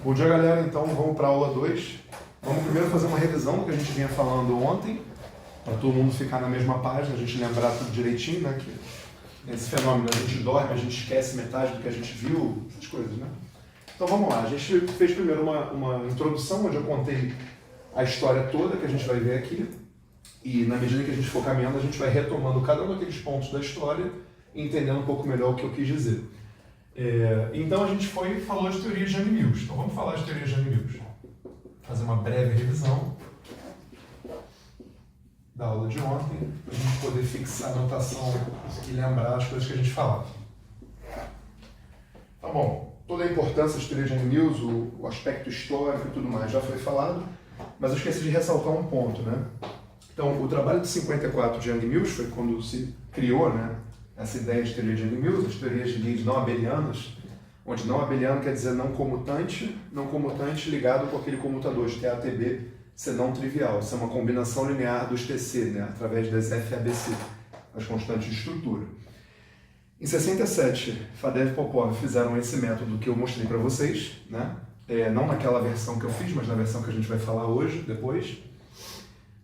Bom dia, galera. Então vamos para a aula 2. Vamos primeiro fazer uma revisão do que a gente vinha falando ontem, para todo mundo ficar na mesma página, a gente lembrar tudo direitinho, né? Que esse fenômeno, a gente dorme, a gente esquece metade do que a gente viu, essas coisas, né? Então vamos lá. A gente fez primeiro uma introdução, onde eu contei a história toda que a gente vai ver aqui. E na medida que a gente for caminhando, a gente vai retomando cada um daqueles pontos da história e entendendo um pouco melhor o que eu quis dizer. Então a gente falou de teoria de Young-Mills. Então vamos falar de teoria de Young-Mills. Fazer uma breve revisão da aula de ontem, para a gente poder fixar a anotação e lembrar as coisas que a gente falava. Tá bom, toda a importância de teoria de Young-Mills, o aspecto histórico e tudo mais já foi falado, mas eu esqueci de ressaltar um ponto, né? Então, o trabalho de 54 de Young-Mills foi quando se criou, né, essa ideia de teoria de Young-Mills, as teorias de lead não abelianas, onde não abeliano quer dizer não comutante ligado com aquele comutador de TATB ser não trivial. Isso é uma combinação linear dos TC, né, através das FABC, as constantes de estrutura. Em 67, Fadeev e Popov fizeram esse método que eu mostrei para vocês, né, não naquela versão que eu fiz, mas na versão que a gente vai falar hoje, depois.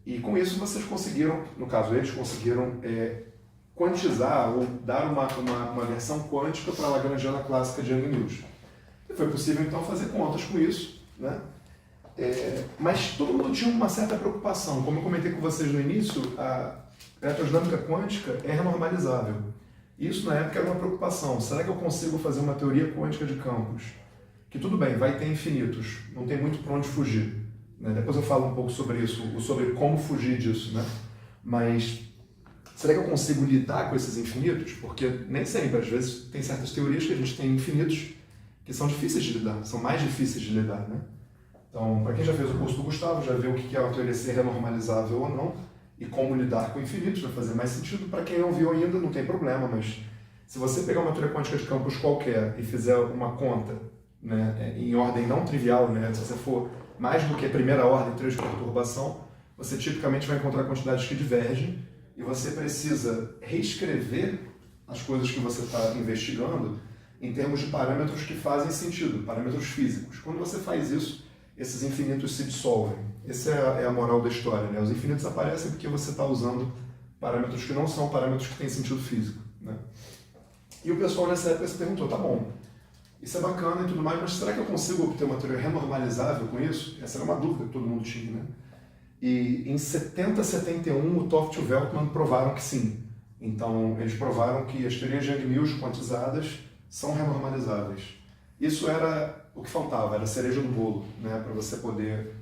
E com isso vocês conseguiram, no caso eles conseguiram quantizar ou dar uma versão quântica para a Lagrangiana clássica de Young-Mills. E foi possível então fazer contas com isso, né? Mas todo mundo tinha uma certa preocupação. Como eu comentei com vocês no início, a eletrodinâmica quântica é renormalizável. Isso na época era uma preocupação. Será que eu consigo fazer uma teoria quântica de campos? Que tudo bem, vai ter infinitos, não tem muito para onde fugir. Depois eu falo um pouco sobre isso, sobre como fugir disso, né? Mas será que eu consigo lidar com esses infinitos? Porque nem sempre, às vezes, tem certas teorias que a gente tem infinitos que são difíceis de lidar, são mais difíceis de lidar, né? Então, para quem já fez o curso do Gustavo, já viu o que é uma teoria ser renormalizável ou não e como lidar com infinitos, vai fazer mais sentido. Para quem não viu ainda, não tem problema, mas se você pegar uma teoria quântica de campos qualquer e fizer uma conta, né, em ordem não trivial, né, se você for mais do que a primeira ordem, 3 de perturbação, você tipicamente vai encontrar quantidades que divergem e você precisa reescrever as coisas que você está investigando em termos de parâmetros que fazem sentido, parâmetros físicos. Quando você faz isso, esses infinitos se dissolvem. Essa é a moral da história, né? Os infinitos aparecem porque você está usando parâmetros que não são parâmetros que têm sentido físico, né? E o pessoal nessa época se perguntou, tá bom, isso é bacana e tudo mais, mas será que eu consigo obter uma teoria renormalizável com isso? Essa era uma dúvida que todo mundo tinha, né? E em 70, 71, o Toft e o Veltman provaram que sim. Então, eles provaram que as teorias de Young-Mills quantizadas são renormalizáveis. Isso era o que faltava, era a cereja do bolo, né? Para você poder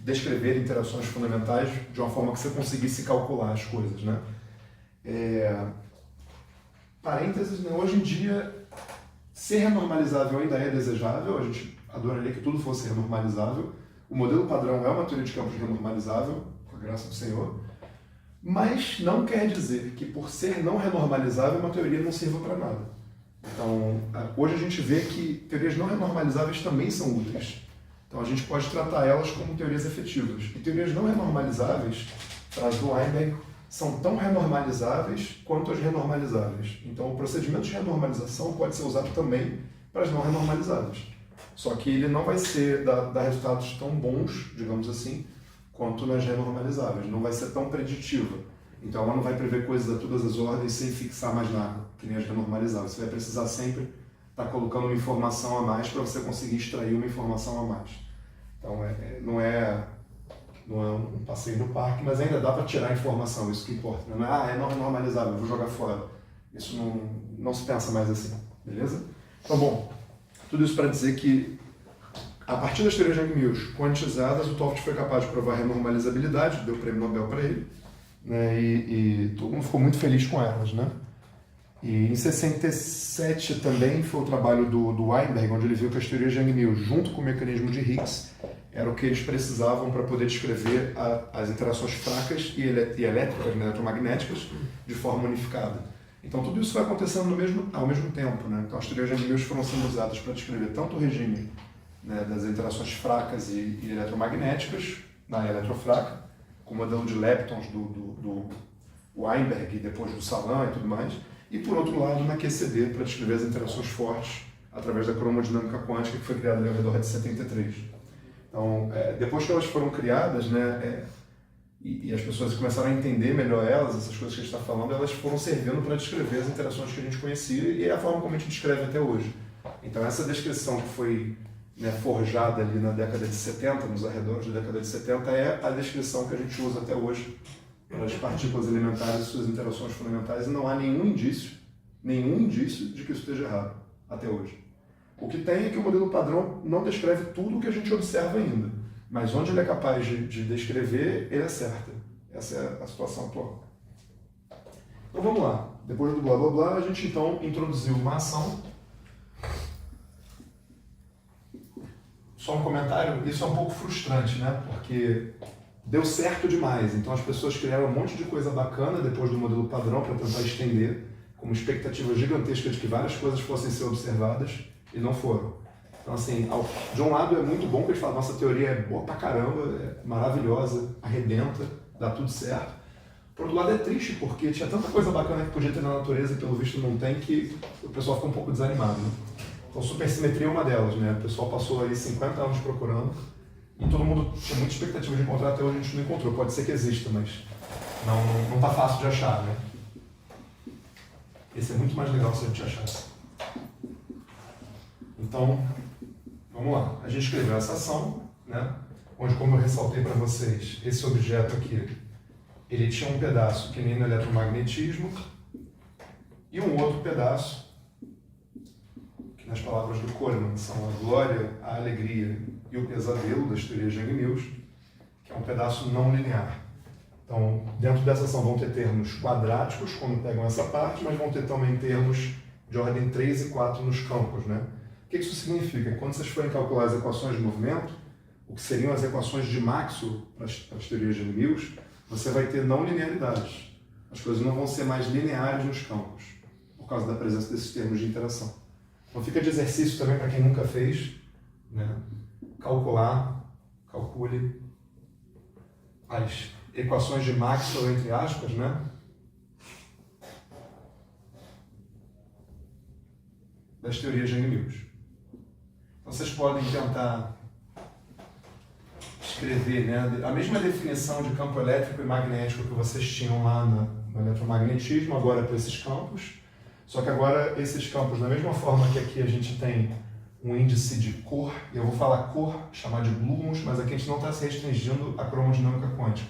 descrever interações fundamentais de uma forma que você conseguisse calcular as coisas, né? Parênteses, né? Hoje em dia, ser renormalizável ainda é desejável, a gente adoraria que tudo fosse renormalizável. O modelo padrão é uma teoria de campos renormalizável, com a graça do Senhor, mas não quer dizer que por ser não renormalizável uma teoria não sirva para nada. Então, hoje a gente vê que teorias não renormalizáveis também são úteis. Então a gente pode tratar elas como teorias efetivas. E teorias não renormalizáveis, frase do Weinberg, são tão renormalizáveis quanto as renormalizáveis. Então o procedimento de renormalização pode ser usado também para as não renormalizáveis. Só que ele não vai dar resultados tão bons, digamos assim, quanto nas renormalizáveis. Não vai ser tão preditiva. Então ela não vai prever coisas a todas as ordens sem fixar mais nada, que nem as renormalizáveis. Você vai precisar sempre estar colocando uma informação a mais para você conseguir extrair uma informação a mais. Então não é um passeio no parque, mas ainda dá para tirar informação, isso que importa. Não é, não renormalizável, vou jogar fora. Isso não se pensa mais assim, beleza? Então, bom, tudo isso para dizer que, a partir das teorias de Young-Mills quantizadas, o Toft foi capaz de provar a renormalizabilidade, deu o prêmio Nobel para ele, né, e todo mundo ficou muito feliz com elas, né? E em 67 também foi o trabalho do Weinberg, onde ele viu que as teorias de Young-Mills, junto com o mecanismo de Higgs, era o que eles precisavam para poder descrever as interações fracas e elétricas, né, eletromagnéticas, de forma unificada. Então tudo isso vai acontecendo ao mesmo tempo, né? Então as teorias de Young-Mills foram sendo usadas para descrever tanto o regime, né, das interações fracas e eletromagnéticas, na eletrofraca, com o modelo de leptons do Weinberg e depois do Salan e tudo mais, e por outro lado na QCD para descrever as interações fortes através da cromodinâmica quântica, que foi criada ali ao redor de 73. Então, depois que elas foram criadas, né, e as pessoas começaram a entender melhor elas, essas coisas que a gente está falando, elas foram servindo para descrever as interações que a gente conhecia e é a forma como a gente descreve até hoje. Então, essa descrição que foi, né, forjada ali na década de 70, nos arredores da década de 70, é a descrição que a gente usa até hoje para as partículas elementares e suas interações fundamentais, e não há nenhum indício de que isso esteja errado até hoje. O que tem é que o modelo padrão não descreve tudo o que a gente observa ainda, mas onde ele é capaz de descrever, ele acerta. Essa é a situação atual. Então vamos lá. Depois do blá blá blá, a gente então introduziu uma ação. Só um comentário, isso é um pouco frustrante, né? Porque deu certo demais, então as pessoas criaram um monte de coisa bacana depois do modelo padrão para tentar estender, com uma expectativa gigantesca de que várias coisas fossem ser observadas, e não foram. Então, assim, de um lado é muito bom que eles falam, nossa teoria é boa pra caramba, é maravilhosa, arrebenta, dá tudo certo. Por outro lado é triste, porque tinha tanta coisa bacana que podia ter na natureza e pelo visto não tem, que o pessoal fica um pouco desanimado, né? Então, supersimetria é uma delas, né? O pessoal passou aí 50 anos procurando e todo mundo tinha muita expectativa de encontrar, até hoje a gente não encontrou. Pode ser que exista, mas não tá fácil de achar, né? Esse é muito mais legal se a gente achasse. Então, vamos lá. A gente escreveu essa ação, né? Onde, como eu ressaltei para vocês, esse objeto aqui, ele tinha um pedaço que nem no eletromagnetismo e um outro pedaço que, nas palavras do Coleman, são a glória, a alegria e o pesadelo das teorias de Young-Mills, que é um pedaço não linear. Então, dentro dessa ação vão ter termos quadráticos, quando pegam essa parte, mas vão ter também termos de ordem 3 e 4 nos campos, né? O que isso significa? Quando vocês forem calcular as equações de movimento, o que seriam as equações de Maxwell para as teorias de Young-Mills, você vai ter não linearidades. As coisas não vão ser mais lineares nos campos, por causa da presença desses termos de interação. Então fica de exercício também para quem nunca fez, né? Calcule as equações de Maxwell, entre aspas, né? Das teorias de Young-Mills. Então vocês podem tentar escrever, né, a mesma definição de campo elétrico e magnético que vocês tinham lá no eletromagnetismo, agora para esses campos. Só que agora esses campos, da mesma forma que aqui a gente tem um índice de cor, e eu vou falar cor, chamar de Blumos, mas aqui a gente não está se restringindo à cromodinâmica quântica.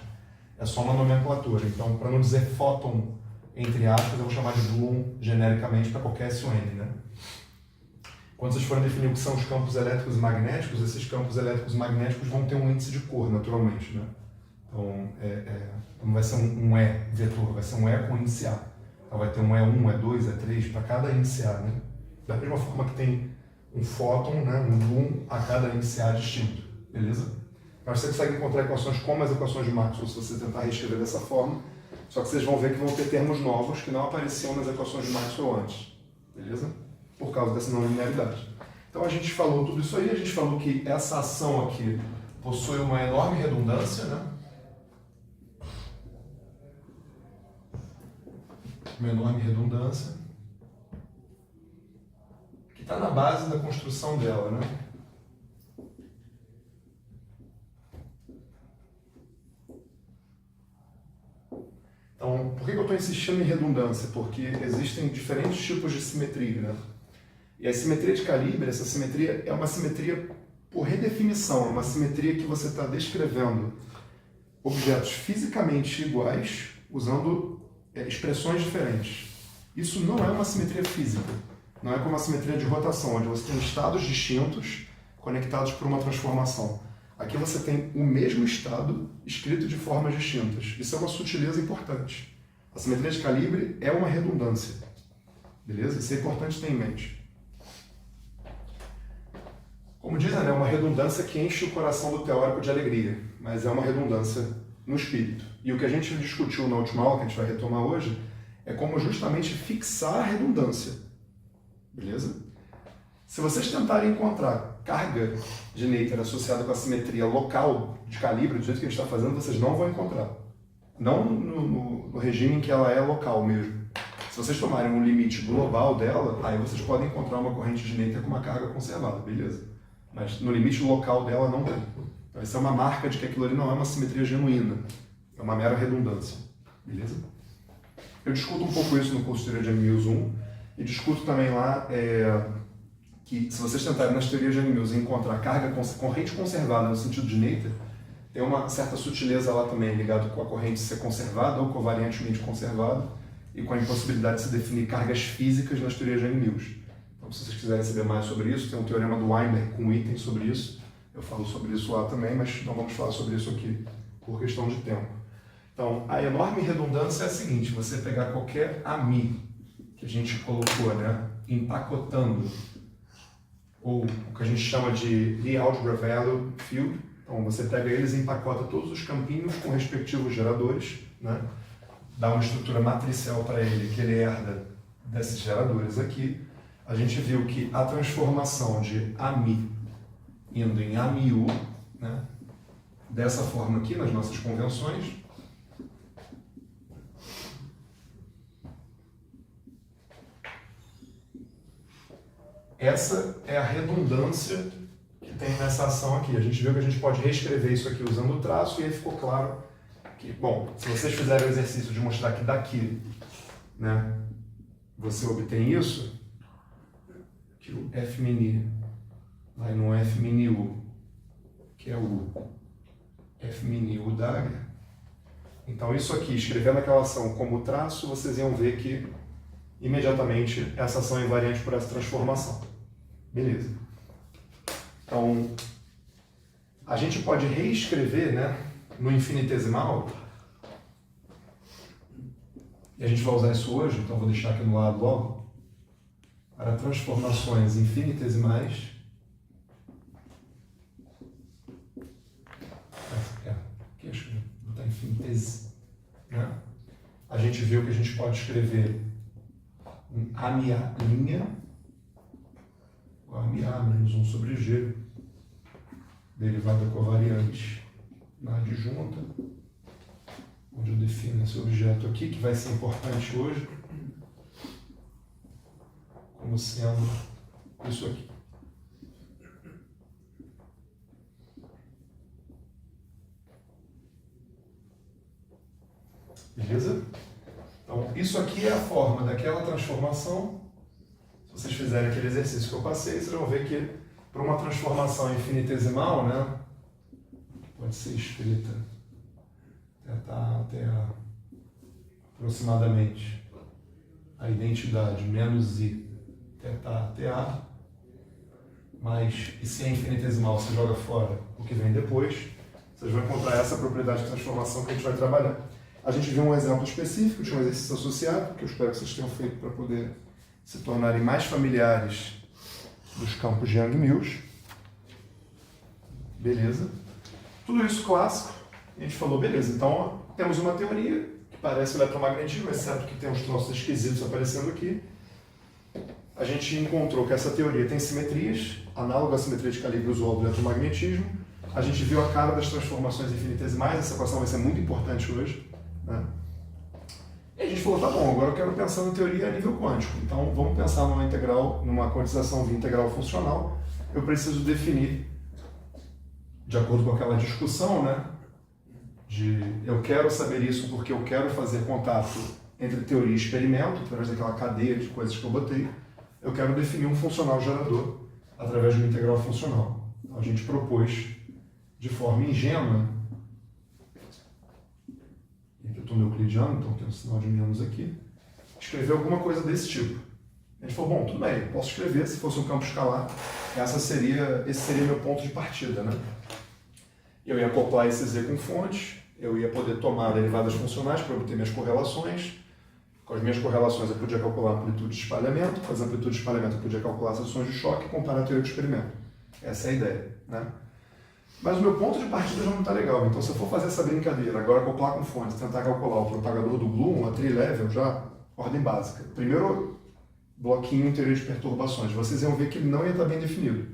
É só uma nomenclatura. Então, para não dizer fóton, entre aspas, eu vou chamar de Bloom genericamente para qualquer SON, né? Quando vocês forem definir o que são os campos elétricos e magnéticos, esses campos elétricos e magnéticos vão ter um índice de cor, naturalmente, né? Então, não vai ser um E vetor, vai ser um E com índice A. Então, vai ter um E1, E2, E3 para cada índice A, né? Da mesma forma que tem um fóton, né, um Bloom a cada índice A distinto, beleza? Mas você consegue encontrar equações como as equações de Maxwell se você tentar reescrever dessa forma, só que vocês vão ver que vão ter termos novos que não apareciam nas equações de Maxwell antes, beleza? Por causa dessa não linearidade. Então a gente falou tudo isso aí, a gente falou que essa ação aqui possui uma enorme redundância, né? Uma enorme redundância que está na base da construção dela, né? Então, por que eu estou insistindo em redundância? Porque existem diferentes tipos de simetria, né? E a simetria de calibre, essa simetria é uma simetria por redefinição, é uma simetria que você está descrevendo objetos fisicamente iguais usando expressões diferentes. Isso não é uma simetria física, não é como a simetria de rotação, onde você tem estados distintos conectados por uma transformação. Aqui você tem o mesmo estado escrito de formas distintas. Isso é uma sutileza importante. A simetria de calibre é uma redundância. Beleza? Isso é importante ter em mente. Como dizem, é uma redundância que enche o coração do teórico de alegria, mas é uma redundância no espírito. E o que a gente discutiu na última aula, que a gente vai retomar hoje, é como justamente fixar a redundância. Beleza? Se vocês tentarem encontrar carga de Noether associada com a simetria local de calibre, do jeito que a gente está fazendo, vocês não vão encontrar. Não no regime em que ela é local mesmo. Se vocês tomarem um limite global dela, aí vocês podem encontrar uma corrente de Noether com uma carga conservada, beleza? Mas no limite local dela não tem. Então essa é uma marca de que aquilo ali não é uma simetria genuína, é uma mera redundância, beleza? Eu discuto um pouco isso no curso de Teoria de Young-Mills 1 e discuto também lá que se vocês tentarem nas teorias de Young-Mills encontrar corrente conservada no sentido de Noether, tem uma certa sutileza lá também ligado com a corrente ser conservada ou covariantemente conservada e com a impossibilidade de se definir cargas físicas nas teorias de Young-Mills. Então, se vocês quiserem saber mais sobre isso, tem um teorema do Weinberg com itens sobre isso. Eu falo sobre isso lá também, mas não vamos falar sobre isso aqui por questão de tempo. Então, a enorme redundância é a seguinte: você pegar qualquer AMI que a gente colocou, né, empacotando, ou o que a gente chama de The Algebra Value Field. Então, você pega eles e empacota todos os campinhos com respectivos geradores, né? Dá uma estrutura matricial para ele que ele herda desses geradores aqui. A gente viu que a transformação de AMI indo em AMIU, né? Dessa forma aqui nas nossas convenções, essa é a redundância que tem nessa ação aqui. A gente viu que a gente pode reescrever isso aqui usando o traço e aí ficou claro que, bom, se vocês fizerem o exercício de mostrar que daqui, né, você obtém isso, que o F-mini vai no F-mini-U, que é o F-mini-U da área. Então isso aqui, escrevendo aquela ação como traço, vocês iam ver que imediatamente essa ação é invariante por essa transformação. Beleza. Então, a gente pode reescrever, né, no infinitesimal, e a gente vai usar isso hoje, então vou deixar aqui no lado logo, para transformações infinitesimais. Aqui acho que não está infinitesimal, né? A gente viu que a gente pode escrever um AMIA linha, o AMIA menos 1 sobre G, derivada covariante na adjunta, onde eu defino esse objeto aqui, que vai ser importante hoje, como sendo isso aqui. Beleza? Então, isso aqui é a forma daquela transformação. Se vocês fizerem aquele exercício que eu passei, vocês vão ver que para uma transformação infinitesimal, né, pode ser escrita θ até aproximadamente a identidade menos I θ até A, mas e se é infinitesimal, você joga fora o que vem depois, vocês vão encontrar essa propriedade de transformação que a gente vai trabalhar. A gente viu um exemplo específico de um exercício associado, que eu espero que vocês tenham feito para poder se tornarem mais familiares dos campos de Young-Mills. Beleza? Tudo isso clássico. A gente falou, beleza, então temos uma teoria que parece eletromagnetismo, exceto que tem uns troços esquisitos aparecendo aqui. A gente encontrou que essa teoria tem simetrias, análoga à simetria de calibre usual do eletromagnetismo. A gente viu a cara das transformações infinitesimais, essa equação vai ser muito importante hoje, né? E a gente falou, tá bom, agora eu quero pensar na teoria a nível quântico. Então vamos pensar numa integral, numa quantização via integral funcional. Eu preciso definir, de acordo com aquela discussão, né, de eu quero saber isso porque eu quero fazer contato entre teoria e experimento, através daquela cadeia de coisas que eu botei. Eu quero definir um funcional gerador através de uma integral funcional. Então a gente propôs, de forma ingênua, e aqui eu estou no euclidiano, então tem um sinal de menos aqui, escrever alguma coisa desse tipo. A gente falou, bom, tudo bem, posso escrever, se fosse um campo escalar, esse seria meu ponto de partida, né? Eu ia acoplar esse Z com fontes, eu ia poder tomar derivadas funcionais para obter minhas correlações. Com as minhas correlações eu podia calcular a amplitude de espalhamento, com as amplitudes de espalhamento eu podia calcular as ações de choque e comparar a teoria do experimento. Essa é a ideia, né? Mas o meu ponto de partida já não está legal, então se eu for fazer essa brincadeira, agora acoplar com fontes, tentar calcular o propagador do Bloom, a tri-level, já, ordem básica. Primeiro bloquinho em teoria de perturbações, vocês iam ver que ele não ia estar bem definido.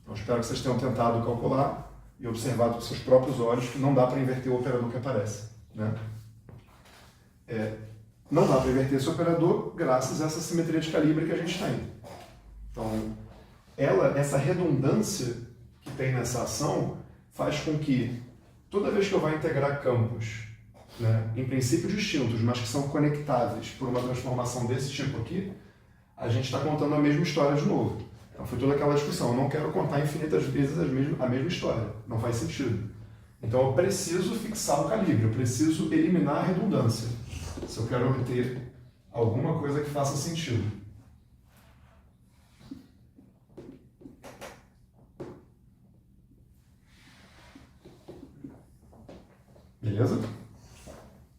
Então espero que vocês tenham tentado calcular e observado com seus próprios olhos que não dá para inverter o operador que aparece, né? não dá para inverter esse operador graças a essa simetria de calibre que a gente tem. Então, essa redundância que tem nessa ação faz com que toda vez que eu vou integrar campos, né, em princípio distintos, mas que são conectáveis por uma transformação desse tipo aqui, a gente está contando a mesma história de novo. Então foi toda aquela discussão, eu não quero contar infinitas vezes a mesma história, não faz sentido. Então eu preciso fixar o calibre, eu preciso eliminar a redundância, se eu quero obter alguma coisa que faça sentido. Beleza?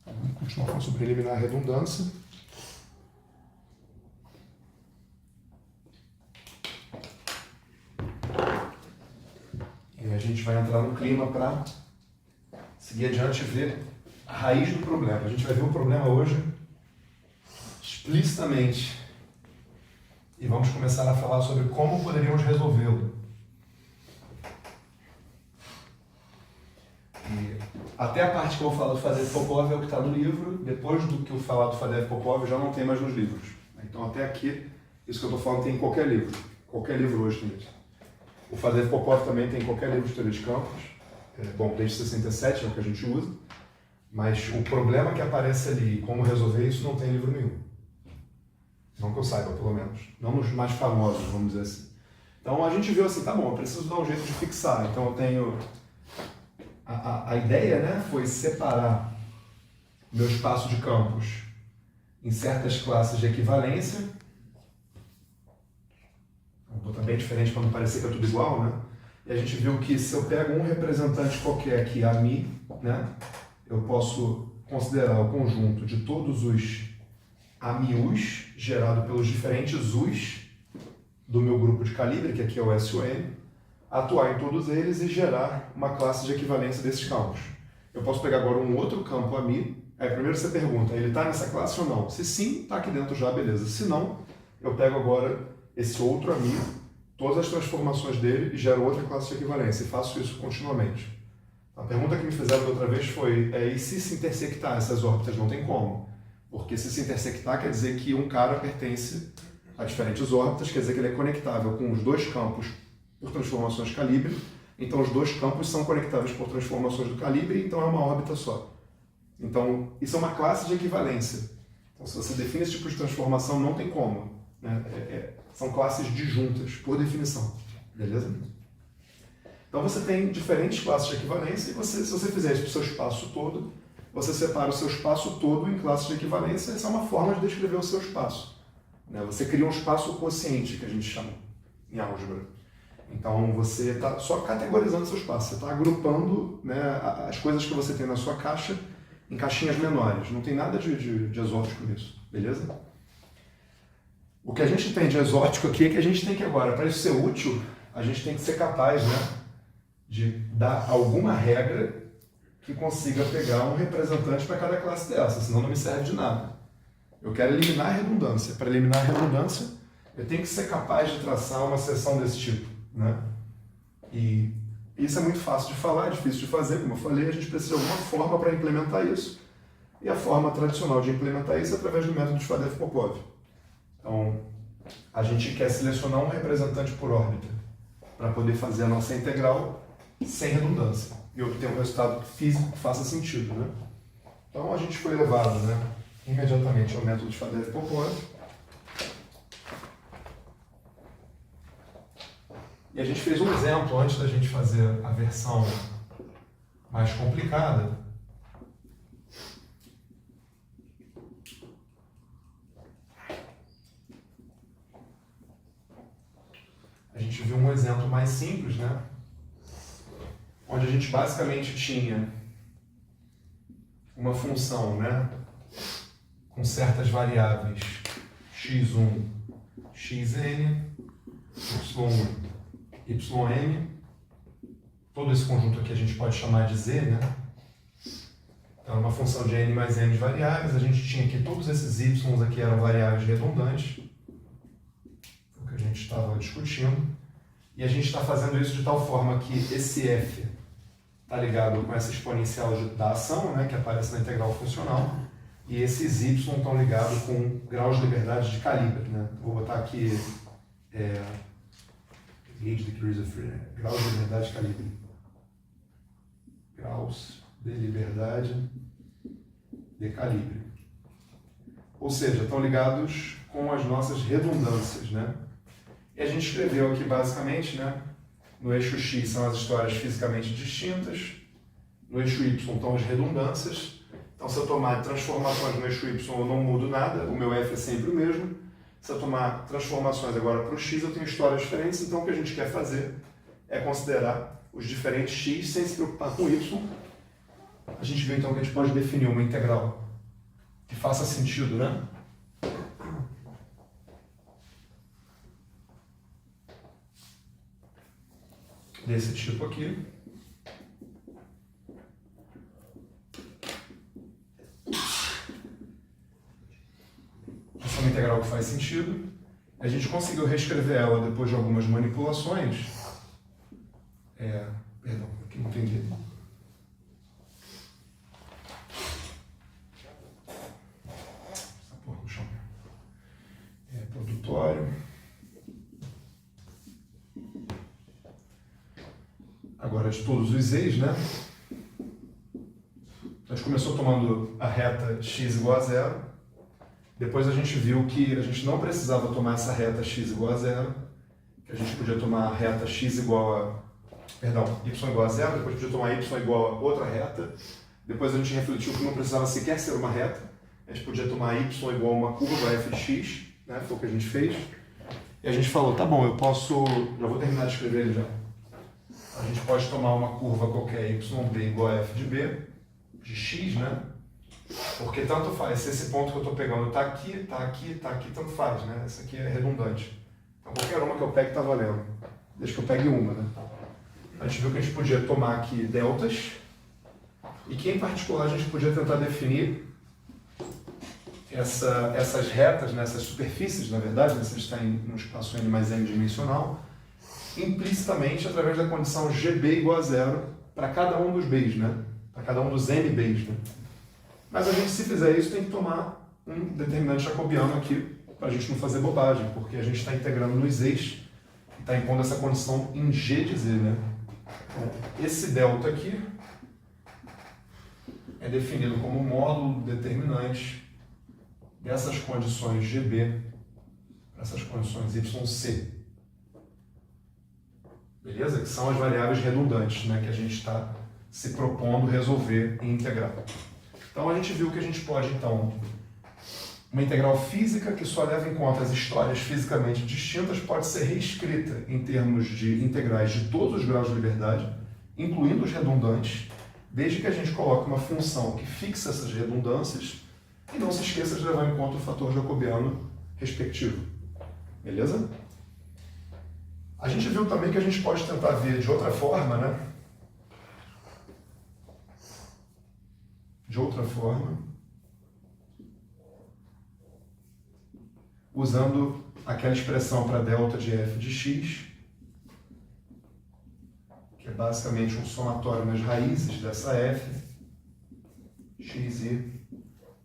Vamos continuar falando sobre eliminar a redundância. E a gente vai entrar no clima para seguir adiante e ver a raiz do problema. A gente vai ver o problema hoje explicitamente. E vamos começar a falar sobre como poderíamos resolvê-lo. Até a parte que eu vou falar do Fadeev-Popov é o que está no livro. Depois do que eu falar do Fadeev-Popov já não tem mais nos livros. Então até aqui, isso que eu estou falando tem em qualquer livro. Qualquer livro hoje tem isso. O Fadeev-Popov também tem em qualquer livro de teoria de campos. Bom, desde 67 é o que a gente usa. Mas o problema que aparece ali, como resolver isso, não tem em livro nenhum. Não que eu saiba, pelo menos. Não nos mais famosos, vamos dizer assim. Então a gente viu assim, tá bom, eu preciso dar um jeito de fixar. Então eu tenho... A ideia, né, foi separar meu espaço de campos em certas classes de equivalência. Vou botar bem diferente para não parecer que é tudo igual, né? E a gente viu que se eu pego um representante qualquer aqui, AMI, né, eu posso considerar o conjunto de todos os AMIUs, gerado pelos diferentes Us do meu grupo de calibre, que aqui é o SUN, atuar em todos eles e gerar uma classe de equivalência desses campos. Eu posso pegar agora um outro campo AMI, aí primeiro você pergunta, ele está nessa classe ou não? Se sim, está aqui dentro já, beleza. Se não, eu pego agora esse outro AMI, todas as transformações dele e gero outra classe de equivalência, e faço isso continuamente. A pergunta que me fizeram da outra vez foi, e se intersectar essas órbitas? Não tem como. Porque se intersectar quer dizer que um cara pertence a diferentes órbitas, quer dizer que ele é conectável com os dois campos por transformações de calibre, então os dois campos são conectáveis por transformações do calibre, então é uma órbita só. Então, isso é uma classe de equivalência. Então, se você define esse tipo de transformação, não tem como. Né? São classes disjuntas, por definição. Beleza? Então, você tem diferentes classes de equivalência, e se você fizer isso para o seu espaço todo, você separa o seu espaço todo em classes de equivalência. Essa é uma forma de descrever o seu espaço. Né? Você cria um espaço quociente, que a gente chama em álgebra. Então, você está só categorizando seu espaço, você está agrupando, né, as coisas que você tem na sua caixa em caixinhas menores. Não tem nada de exótico nisso, beleza? O que a gente tem de exótico aqui é que a gente tem que agora, para isso ser útil, a gente tem que ser capaz, né, de dar alguma regra que consiga pegar um representante para cada classe dessa, senão não me serve de nada. Eu quero eliminar a redundância. Para eliminar a redundância, eu tenho que ser capaz de traçar uma seção desse tipo. Né? E isso é muito fácil de falar, é difícil de fazer, como eu falei, a gente precisa de alguma forma para implementar isso. E a forma tradicional de implementar isso é através do método de Fadeev-Popov. Então, a gente quer selecionar um representante por órbita para poder fazer a nossa integral sem redundância e obter um resultado físico que faça sentido. Né? Então, a gente foi levado, né, imediatamente ao método de Fadeev-Popov. E a gente fez um exemplo antes da gente fazer a versão mais complicada. A gente viu um exemplo mais simples, né? Onde a gente basicamente tinha uma função, né, com certas variáveis x1, xn, y1, ym, todo esse conjunto aqui a gente pode chamar de z, né? Então, uma função de n mais n de variáveis, a gente tinha aqui todos esses y aqui eram variáveis redundantes, o que a gente estava discutindo, e a gente está fazendo isso de tal forma que esse f está ligado com essa exponencial da ação, né, que aparece na integral funcional, e esses y estão ligados com graus de liberdade de calibre, né? Vou botar aqui gauge degrees of freedom, graus de liberdade de calibre. Graus de liberdade de calibre. Ou seja, estão ligados com as nossas redundâncias, né? E a gente escreveu aqui basicamente, né? No eixo X são as histórias fisicamente distintas, no eixo Y estão as redundâncias. Então, se eu tomar transformações no eixo Y, eu não mudo nada, o meu F é sempre o mesmo. Se eu tomar transformações agora para o X, eu tenho histórias diferentes, então o que a gente quer fazer é considerar os diferentes X sem se preocupar com Y. A gente vê então que a gente pode definir uma integral que faça sentido, né? Desse tipo aqui. Essa é uma integral que faz sentido. A gente conseguiu reescrever ela depois de algumas manipulações. Perdão, aqui não entendi. Essa porra no chão. Produtório. Agora de todos os e's, né? A gente começou tomando a reta x igual a zero. Depois a gente viu que a gente não precisava tomar essa reta x igual a zero, que a gente podia tomar a reta x igual a... Perdão, y igual a zero, depois podia tomar y igual a outra reta. Depois a gente refletiu que não precisava sequer ser uma reta. A gente podia tomar y igual a uma curva f de x, né? Foi o que a gente fez. E a gente falou, tá bom, eu posso... Já vou terminar de escrever ele já. A gente pode tomar uma curva qualquer yb igual a f de b, de x, né? Porque tanto faz, se esse ponto que eu estou pegando está aqui, está aqui, está aqui, tanto faz, né? Essa aqui é redundante. Então qualquer uma que eu pegue está valendo. Desde que eu pegue uma, né? A gente viu que a gente podia tomar aqui deltas, e que em particular a gente podia tentar definir essas retas, né? Essas superfícies, na verdade, né? Se a gente está em um espaço n mais n dimensional, implicitamente através da condição GB igual a zero para cada um dos b's, né? Para cada um dos n b's, né? Mas a gente, se fizer isso, tem que tomar um determinante jacobiano aqui para a gente não fazer bobagem, porque a gente está integrando nos e's e está impondo essa condição em G de Z, né? Esse delta aqui é definido como módulo determinante dessas condições GB para essas condições YC. Beleza? Que são as variáveis redundantes, né? Que a gente está se propondo resolver e integrar. Então a gente viu que a gente pode, então, uma integral física que só leva em conta as histórias fisicamente distintas pode ser reescrita em termos de integrais de todos os graus de liberdade, incluindo os redundantes, desde que a gente coloque uma função que fixa essas redundâncias e não se esqueça de levar em conta o fator jacobiano respectivo. Beleza? A gente viu também que a gente pode tentar ver de outra forma, né? De outra forma, usando aquela expressão para delta de f de x, que é basicamente um somatório nas raízes dessa f, x e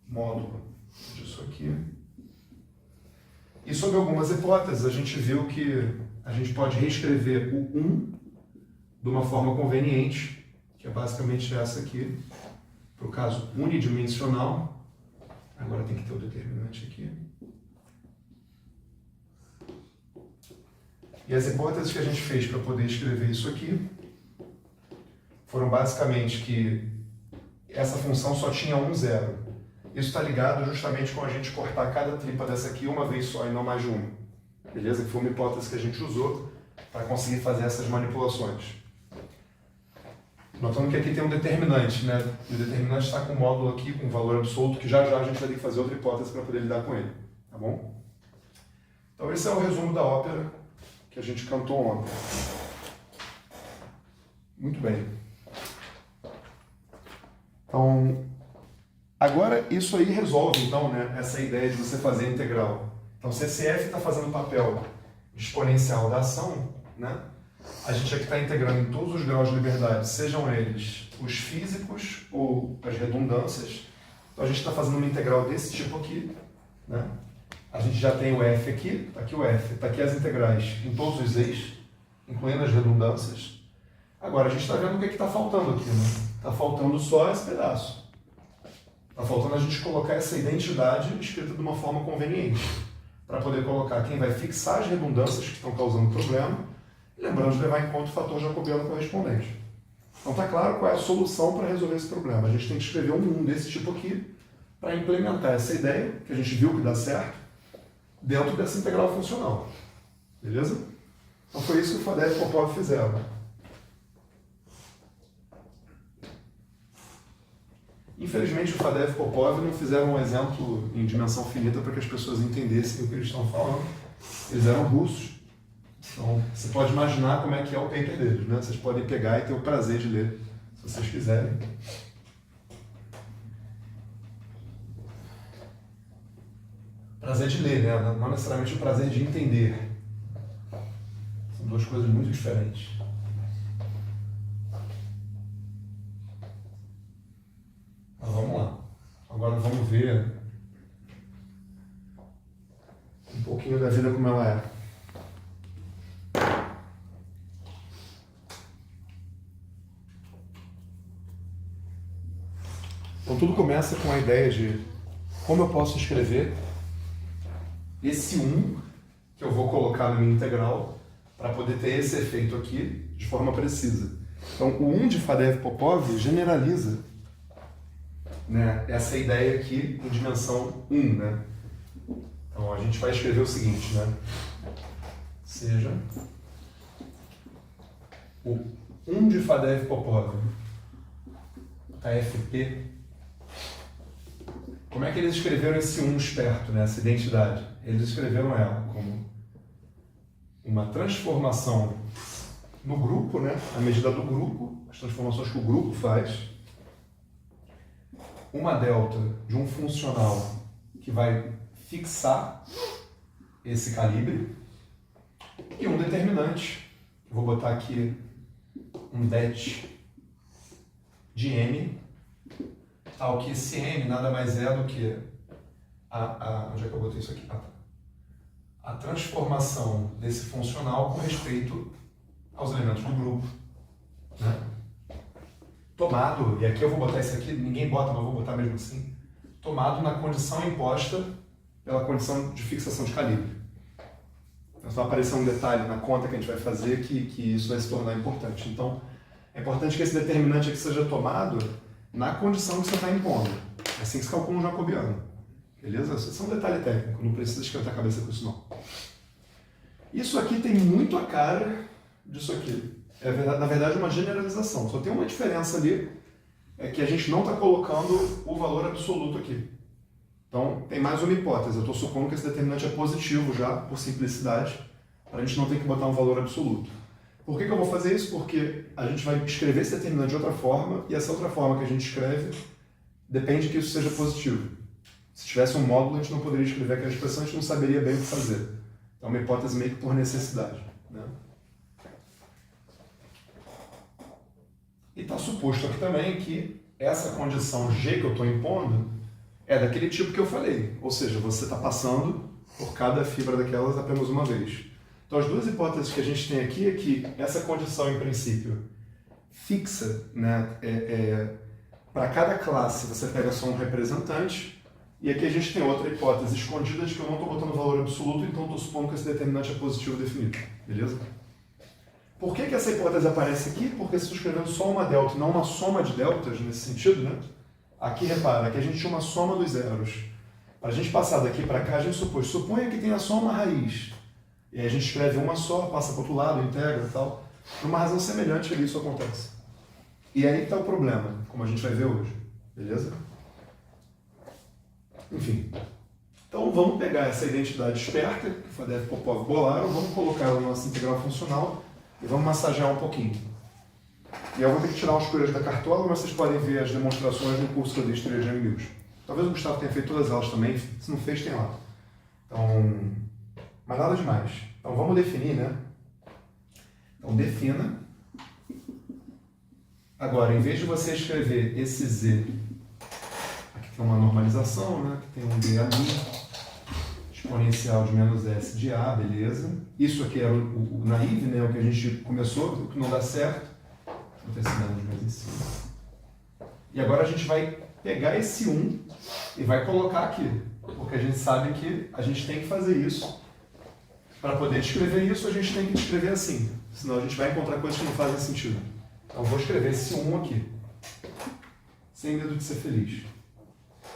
módulo disso aqui. E sobre algumas hipóteses, a gente viu que a gente pode reescrever o 1 de uma forma conveniente, que é basicamente essa aqui, para o caso unidimensional. Agora tem que ter o determinante aqui. E as hipóteses que a gente fez para poder escrever isso aqui foram basicamente que essa função só tinha um zero. Isso está ligado justamente com a gente cortar cada tripa dessa aqui uma vez só e não mais de uma. Beleza? Que foi uma hipótese que a gente usou para conseguir fazer essas manipulações. Notando que aqui tem um determinante, né? E o determinante está com um módulo aqui, com um valor absoluto, que já a gente vai ter que fazer outra hipótese para poder lidar com ele. Tá bom? Então esse é o resumo da ópera que a gente cantou ontem. Muito bem. Então, agora isso aí resolve, então, né, essa ideia de você fazer integral. Então, se esse f está fazendo o papel exponencial da ação, né, a gente aqui está integrando em todos os graus de liberdade, sejam eles os físicos ou as redundâncias, Então a gente está fazendo uma integral desse tipo aqui, né? A gente já tem o f aqui, está aqui o f, está aqui as integrais em todos os e's, incluindo as redundâncias. Agora a gente está vendo o que está faltando aqui, né? Está faltando só esse pedaço. Está faltando a gente colocar essa identidade escrita de uma forma conveniente, para poder colocar quem vai fixar as redundâncias que estão causando problema, e lembrando de levar em conta o fator jacobiano correspondente. Então está claro qual é a solução para resolver esse problema. A gente tem que escrever um desse tipo aqui para implementar essa ideia, que a gente viu que dá certo, dentro dessa integral funcional. Beleza? Então foi isso que o Fadeev e Popov fizeram. Infelizmente, o Fadeev e Popov não fizeram um exemplo em dimensão finita para que as pessoas entendessem o que eles estão falando. Eles eram russos. Então, você pode imaginar como é que é o paper deles, né? Vocês podem pegar e ter o prazer de ler, se vocês quiserem. Prazer de ler, né? Não necessariamente o prazer de entender. São duas coisas muito diferentes. Mas vamos lá. Agora vamos ver um pouquinho da vida como ela é. Então tudo começa com a ideia de como eu posso escrever esse 1 que eu vou colocar na minha integral para poder ter esse efeito aqui de forma precisa. Então o 1 de Fadeev e Popov generaliza, né, essa ideia aqui em dimensão 1. Né? Então a gente vai escrever o seguinte, né? Seja o 1 de Fadeev e Popov, AFP. Como é que eles escreveram esse 1 esperto, né, essa identidade? Eles escreveram ela como uma transformação no grupo, né, à medida do grupo, as transformações que o grupo faz, uma delta de um funcional que vai fixar esse calibre e um determinante. Eu vou botar aqui um det de m, tal que esse m nada mais é do que onde é que eu botei isso aqui? A transformação desse funcional com respeito aos elementos do grupo, né? Tomado, e aqui eu vou botar isso aqui, ninguém bota, mas eu vou botar mesmo assim, tomado na condição imposta pela condição de fixação de calibre. Então vai aparecer um detalhe na conta que a gente vai fazer que isso vai se tornar importante. Então, é importante que esse determinante aqui seja tomado na condição que você está impondo. É assim que se calcula um jacobiano. Beleza? Isso é um detalhe técnico, não precisa esquentar a cabeça com isso não. Isso aqui tem muito a cara disso aqui. É, na verdade, uma generalização. Só tem uma diferença ali, é que a gente não está colocando o valor absoluto aqui. Então, tem mais uma hipótese. Eu estou supondo que esse determinante é positivo já, por simplicidade, para a gente não ter que botar um valor absoluto. Por que eu vou fazer isso? Porque a gente vai escrever esse determinante de outra forma, e essa outra forma que a gente escreve depende que isso seja positivo. Se tivesse um módulo, a gente não poderia escrever aquela expressão, a gente não saberia bem o que fazer. Então, é uma hipótese meio que por necessidade, né? E está suposto aqui também que essa condição G que eu estou impondo é daquele tipo que eu falei. Ou seja, você está passando por cada fibra daquelas apenas uma vez. Então, as duas hipóteses que a gente tem aqui é que essa condição, em princípio, fixa, né, para cada classe você pega só um representante, e aqui a gente tem outra hipótese escondida de que eu não estou botando valor absoluto, então estou supondo que esse determinante é positivo definido. Beleza? Por que essa hipótese aparece aqui? Porque se eu estou escrevendo só uma delta e não uma soma de deltas nesse sentido, né? Aqui, repara, aqui a gente tinha uma soma dos zeros. Para a gente passar daqui para cá, a gente suponha que tenha só uma raiz. E aí a gente escreve uma só, passa para o outro lado, integra e tal. Por uma razão semelhante ali isso acontece. E aí está o problema, como a gente vai ver hoje. Beleza? Enfim. Então vamos pegar essa identidade esperta, que o Fadeev e Popov bolaram, vamos colocar ela na nossa integral funcional e vamos massagear um pouquinho. E eu vou ter que tirar umas coisas da cartola, mas vocês podem ver as demonstrações no curso que eu dei de teoria de Young Mills. Talvez o Gustavo tenha feito todas elas também, se não fez, tem lá. Então, mas nada demais. Então vamos definir, né? Então defina. Agora, em vez de você escrever esse Z, aqui que é uma normalização, né? Que tem um D ali, exponencial de menos S de A, beleza. Isso aqui era o naive, né? O que a gente começou, o que não dá certo. Deixa eu botar esse menos mais em cima. E agora a gente vai pegar esse 1 e vai colocar aqui, porque a gente sabe que a gente tem que fazer isso. Para poder descrever isso, a gente tem que descrever assim, senão a gente vai encontrar coisas que não fazem sentido. Então eu vou escrever esse 1 aqui, sem medo de ser feliz.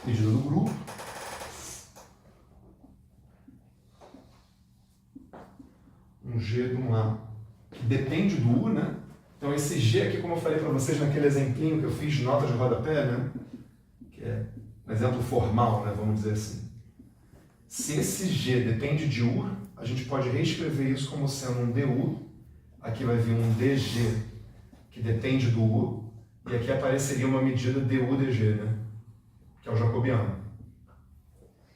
Medida do grupo. Um G de um A que depende do U, né? Então esse G aqui, como eu falei para vocês naquele exemplinho que eu fiz de nota de rodapé, né? Que é um exemplo formal, né? Vamos dizer assim. Se esse G depende de U, a gente pode reescrever isso como sendo um DU. Aqui vai vir um DG que depende do U. E aqui apareceria uma medida DU-DG, né? Que é o jacobiano.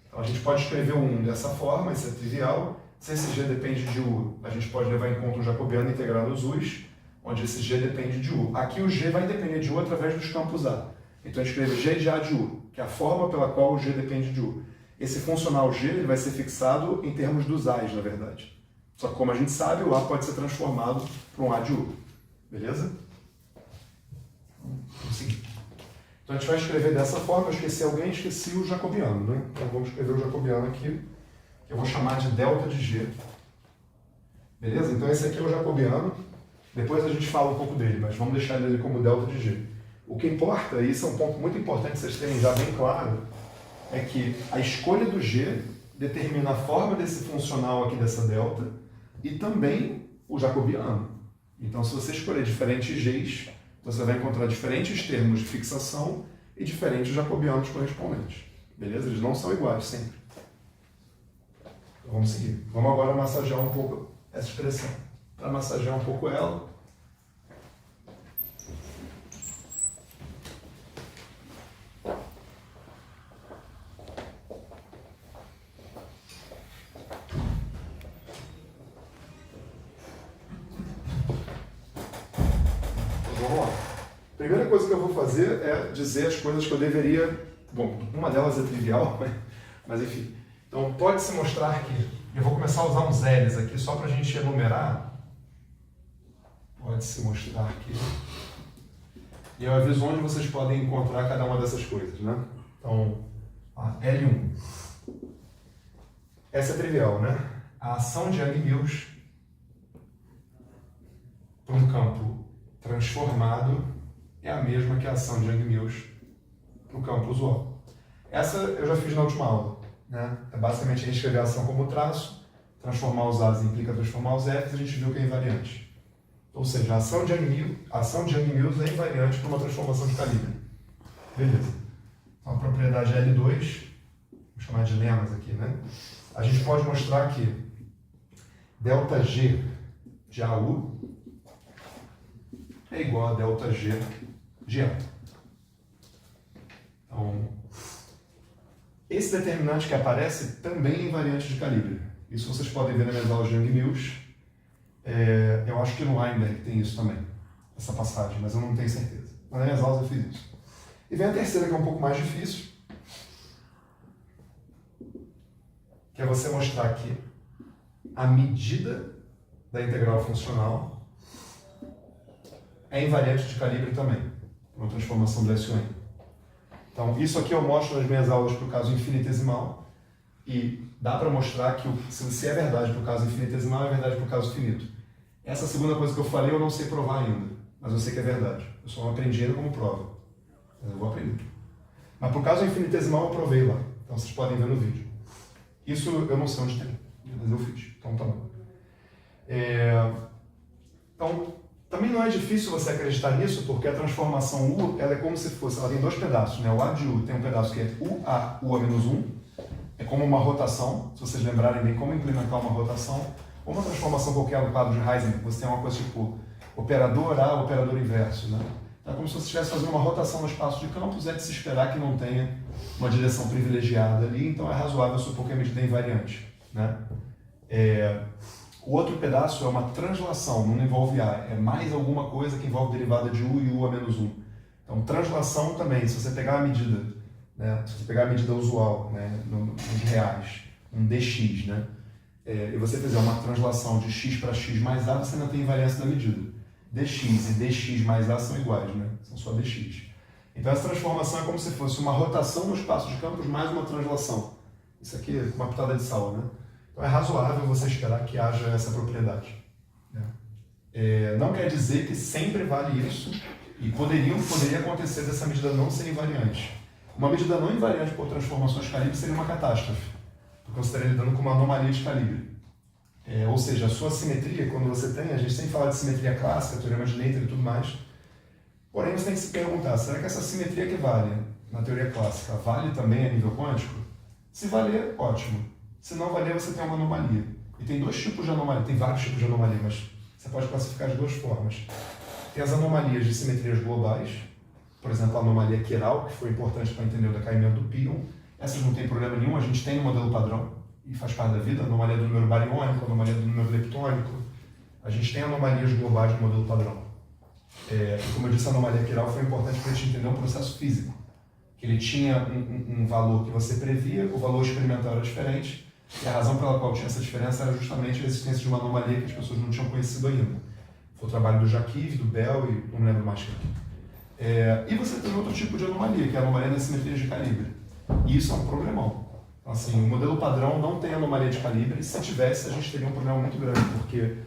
Então a gente pode escrever o 1 dessa forma, isso é trivial. Se esse G depende de U, a gente pode levar em conta um jacobiano integrado aos U's, onde esse G depende de U. Aqui o G vai depender de U através dos campos A. Então a gente escreve G de A de U, que é a forma pela qual o G depende de U. Esse funcional G ele vai ser fixado em termos dos A's, na verdade. Só que como a gente sabe, o A pode ser transformado para um A de U. Beleza? Assim. Então a gente vai escrever dessa forma. Eu esqueci alguém, esqueci o jacobiano, né? Então vamos escrever o jacobiano aqui, que eu vou chamar de delta de G. Beleza? Então esse aqui é o jacobiano. Depois a gente fala um pouco dele, mas vamos deixar ele como delta de G. O que importa, e isso é um ponto muito importante vocês terem já bem claro, é que a escolha do G determina a forma desse funcional aqui dessa delta e também o jacobiano. Então, se você escolher diferentes Gs, você vai encontrar diferentes termos de fixação e diferentes jacobianos correspondentes. Beleza? Eles não são iguais sempre. Então, vamos seguir. Vamos agora massagear um pouco essa expressão. Para massagear um pouco ela, vamos lá. A primeira coisa que eu vou fazer é dizer as coisas que eu deveria... Bom, uma delas é trivial, mas enfim. Então, pode-se mostrar que... Eu vou começar a usar uns L's aqui só para a gente enumerar. Pode-se mostrar aqui. E eu aviso onde vocês podem encontrar cada uma dessas coisas, né? Então, L1. Essa é trivial, né? A ação de Young-Mills para um campo transformado é a mesma que a ação de Young-Mills para o campo usual. Essa eu já fiz na última aula, né? É basicamente a gente escrever a ação como traço, transformar os A's implica transformar os F's, a gente viu que é invariante. Ou seja, a ação de Young-Mills é invariante para uma transformação de calibre. Beleza. Então, a propriedade L2, vou chamar de lemas aqui, né? A gente pode mostrar que delta G de AU é igual a delta G de A. Então, esse determinante que aparece também é invariante de calibre. Isso vocês podem ver nas minhas aulas de Young-Mills. Eu acho que no Weinberg tem isso também, essa passagem, mas eu não tenho certeza. Nas minhas aulas eu fiz isso. E vem a terceira, que é um pouco mais difícil, que é você mostrar que a medida da integral funcional é invariante de calibre também, uma transformação do S1. Então, isso aqui eu mostro nas minhas aulas para o caso infinitesimal, e dá para mostrar que se é verdade para o caso infinitesimal, é verdade para o caso finito. Essa segunda coisa que eu falei eu não sei provar ainda, mas eu sei que é verdade. Eu só não aprendi ainda como prova, mas eu vou aprender. Mas para o caso infinitesimal eu provei lá, então vocês podem ver no vídeo. Isso eu não sei onde tem, mas eu fiz, então tá bom. Então, também não é difícil você acreditar nisso, porque a transformação U, ela é como se fosse, ela tem dois pedaços, né? O A de U tem um pedaço que é UA, UA menos 1, é como uma rotação, se vocês lembrarem bem como implementar uma rotação, ou uma transformação qualquer no quadro de Heisenberg, você tem uma coisa tipo operador A, operador inverso, né? Então é como se você estivesse fazendo uma rotação no espaço de campos, é de se esperar que não tenha uma direção privilegiada ali, então é razoável supor que a medida é invariante, né? O outro pedaço é uma translação, não envolve A, é mais alguma coisa que envolve derivada de U e U a menos 1. Então translação também, se você pegar a medida né? Se você pegar a medida usual, né, nos reais, um dx, né, e você fizer uma translação de x para x mais a, você ainda tem invariância da medida. Dx e dx mais a são iguais, né? São só dx. Então essa transformação é como se fosse uma rotação no espaço de campos mais uma translação. Isso aqui é uma pitada de sal, né? Então é razoável você esperar que haja essa propriedade, né? Não quer dizer que sempre vale isso, e poderia acontecer dessa medida não ser invariante. Uma medida não invariante por transformações de calibre seria uma catástrofe, porque você estaria lidando com uma anomalia de calibre. Ou seja, a sua simetria, quando você tem, a gente sempre fala de simetria clássica, teorema de Noether e tudo mais, porém você tem que se perguntar, será que essa simetria que vale na teoria clássica vale também a nível quântico? Se valer, ótimo. Se não valer, você tem uma anomalia. E tem dois tipos de anomalia, tem vários tipos de anomalia, mas você pode classificar de duas formas. Tem as anomalias de simetrias globais, por exemplo, a anomalia Chiral, que foi importante para entender o decaimento do pion. Essas não tem problema nenhum, a gente tem no modelo padrão, e faz parte da vida, a anomalia do número bariônico, a anomalia do número leptônico. A gente tem anomalias globais no modelo padrão. E como eu disse, a anomalia Chiral foi importante para a gente entender um processo físico, que ele tinha um valor que você previa, o valor experimental era diferente, e a razão pela qual tinha essa diferença era justamente a existência de uma anomalia que as pessoas não tinham conhecido ainda. Foi o trabalho do Jacques, do Bell e não me lembro mais quem. E você tem outro tipo de anomalia, que é a anomalia das simetrias de calibre. E isso é um problemão. Então, assim, o modelo padrão não tem anomalia de calibre, e se tivesse, a gente teria um problema muito grande, porque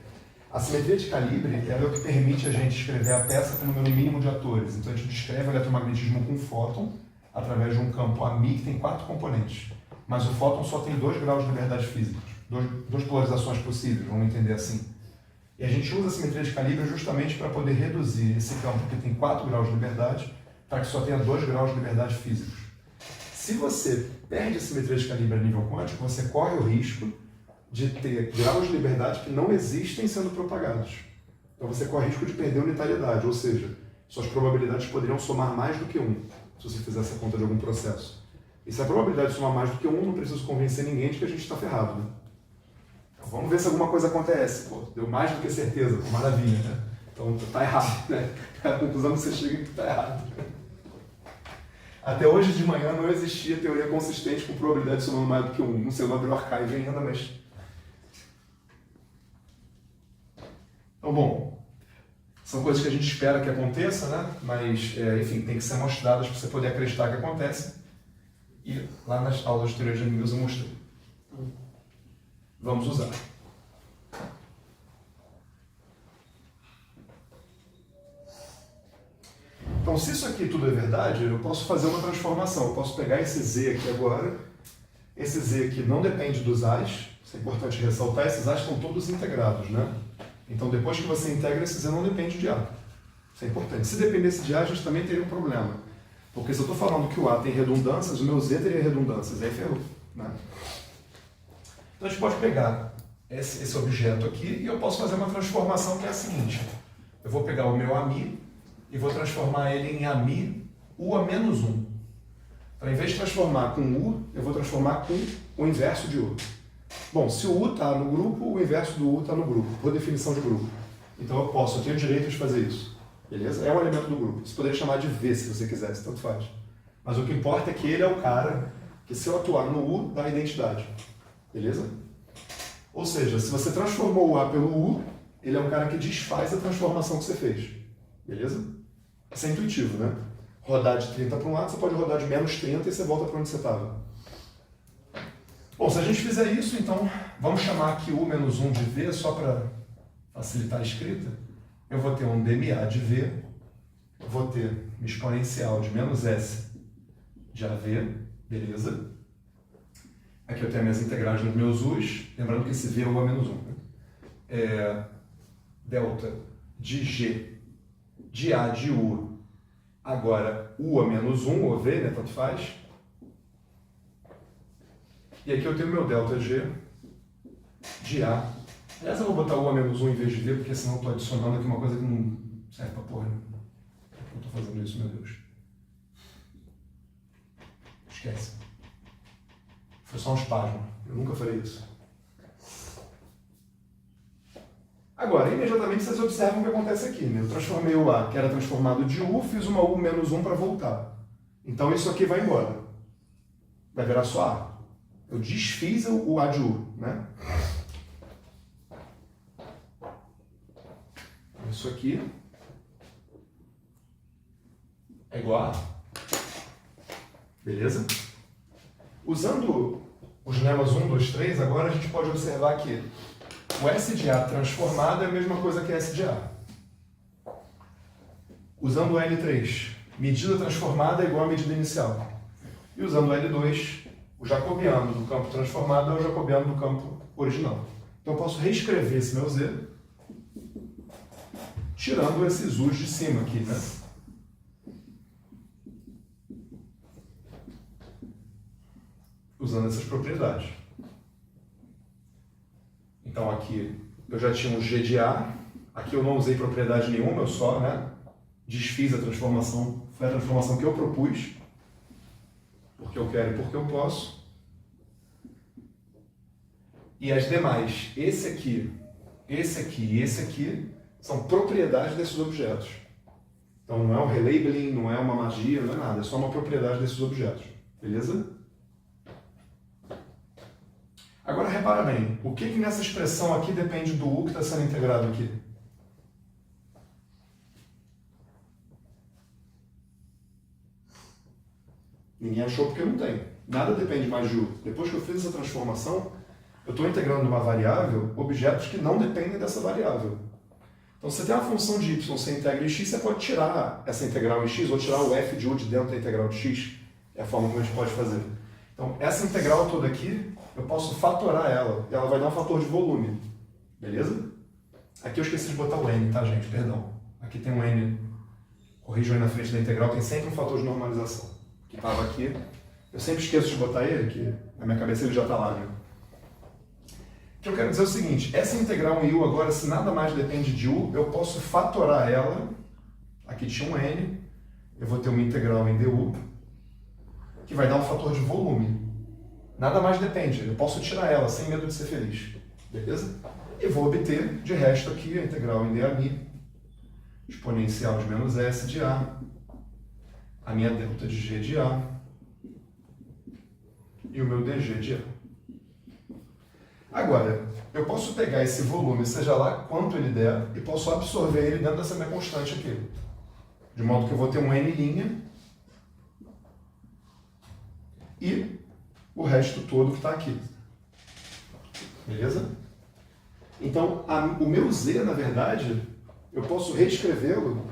a simetria de calibre é o que permite a gente escrever a peça com o número mínimo de atores. Então a gente descreve o eletromagnetismo com fóton, através de um campo AMI que tem 4 componentes. Mas o fóton só tem 2 graus de liberdade física, duas polarizações possíveis, vamos entender assim. E a gente usa a simetria de calibre justamente para poder reduzir esse campo que tem 4 graus de liberdade para que só tenha 2 graus de liberdade físicos. Se você perde a simetria de calibre a nível quântico, você corre o risco de ter graus de liberdade que não existem sendo propagados. Então você corre o risco de perder unitariedade, ou seja, suas probabilidades poderiam somar mais do que 1, se você fizesse a conta de algum processo. E se a probabilidade somar mais do que 1, não preciso convencer ninguém de que a gente está ferrado, né? Então vamos ver se alguma coisa acontece. Pô, deu mais do que certeza, pô, maravilha, né? Então está errado, né? A conclusão que você chega é que está errado. Até hoje de manhã não existia teoria consistente com probabilidade somando mais do que 1. Não sei, o Gabriel Archive ainda, mas... Então, bom, são coisas que a gente espera que aconteça, né? Mas, enfim, tem que ser mostradas para você poder acreditar que acontece. E lá nas aulas de teoria de N-Mills eu mostrei. Vamos usar. Então, se isso aqui tudo é verdade, eu posso fazer uma transformação. Eu posso pegar esse Z aqui agora. Esse Z aqui não depende dos A's. Isso é importante ressaltar. Esses A's estão todos integrados, né? Então, depois que você integra, esse Z não depende de A. Isso é importante. Se dependesse de A, a gente também teria um problema. Porque se eu estou falando que o A tem redundâncias, o meu Z teria redundâncias. Aí ferrou, né? Então, a gente pode pegar esse objeto aqui e eu posso fazer uma transformação que é a seguinte. Eu vou pegar o meu AMI e vou transformar ele em AMI U a menos 1. Então, em vez de transformar com U, eu vou transformar com o inverso de U. Bom, se o U está no grupo, o inverso do U está no grupo, por definição de grupo. Então eu tenho o direito de fazer isso. Beleza? É um elemento do grupo. Você poderia chamar de V se você quisesse, tanto faz. Mas o que importa é que ele é o cara que, se eu atuar no U, dá identidade. Beleza? Ou seja, se você transformou o A pelo U, ele é um cara que desfaz a transformação que você fez. Beleza? Isso é intuitivo, né? Rodar de 30 para um lado, você pode rodar de menos 30 e você volta para onde você estava. Bom, se a gente fizer isso, então, vamos chamar aqui U menos 1 de V, só para facilitar a escrita. Eu vou ter um dMA de V, eu vou ter uma exponencial de menos S de AV, beleza? Aqui eu tenho as minhas integrais nos meus U's, lembrando que esse V é U a menos 1. Né? Delta de G de A de U, agora U a menos 1, ou V, né, tanto faz. E aqui eu tenho meu delta G de A. Aliás, eu vou botar U a menos 1 em vez de V, porque senão eu estou adicionando aqui uma coisa que não serve para porra. Por que eu estou fazendo isso, meu Deus? Esquece. Foi só um espasmo. Eu nunca farei isso. Agora, imediatamente vocês observam o que acontece aqui. Né? Eu transformei o A, que era transformado de U, fiz uma U menos 1 para voltar. Então isso aqui vai embora. vai virar só A. Eu desfiz o A de U, né? Isso aqui é igual a A. Beleza? Usando os lemas 1, 2, 3, agora a gente pode observar que o S de A transformado é a mesma coisa que S de A. Usando o L3, medida transformada é igual à medida inicial. E usando o L2, o jacobiano do campo transformado é o jacobiano do campo original. Então eu posso reescrever esse meu Z, tirando esses U's de cima aqui, né? Usando essas propriedades. Então aqui eu já tinha um G de A, aqui eu não usei propriedade nenhuma, eu só, né, desfiz a transformação, foi a transformação que eu propus, porque eu quero e porque eu posso. E as demais, esse aqui e esse aqui, são propriedades desses objetos. Então não é um relabeling, não é uma magia, não é nada, é só uma propriedade desses objetos. Beleza? Agora repara bem, o que nessa expressão aqui depende do U que está sendo integrado aqui? Ninguém achou porque não tem. Nada depende mais de U. Depois que eu fiz essa transformação, eu estou integrando uma variável objetos que não dependem dessa variável. Então, se você tem uma função de y, você integra em x, você pode tirar essa integral em x ou tirar o f de u de dentro da integral de x. É a forma como a gente pode fazer. Então, essa integral toda aqui, eu posso fatorar ela. E ela vai dar um fator de volume. Beleza? Aqui eu esqueci de botar o n, tá, gente? Perdão. Aqui tem um n. Corrijo aí na frente da integral, tem sempre um fator de normalização. Que estava aqui. Eu sempre esqueço de botar ele, que na minha cabeça ele já está lá, né? O que eu quero dizer é o seguinte, essa integral em u agora, se nada mais depende de u, eu posso fatorar ela, aqui tinha um n, eu vou ter uma integral em du, que vai dar um fator de volume. Nada mais depende, eu posso tirar ela sem medo de ser feliz, beleza? E vou obter, de resto aqui, a integral em dA exponencial de menos s de a minha delta de g de A, e o meu dg de A. Agora, eu posso pegar esse volume, seja lá quanto ele der, e posso absorver ele dentro dessa minha constante aqui. De modo que eu vou ter um n' e o resto todo que está aqui. Beleza? Então, o meu z, na verdade, eu posso reescrevê-lo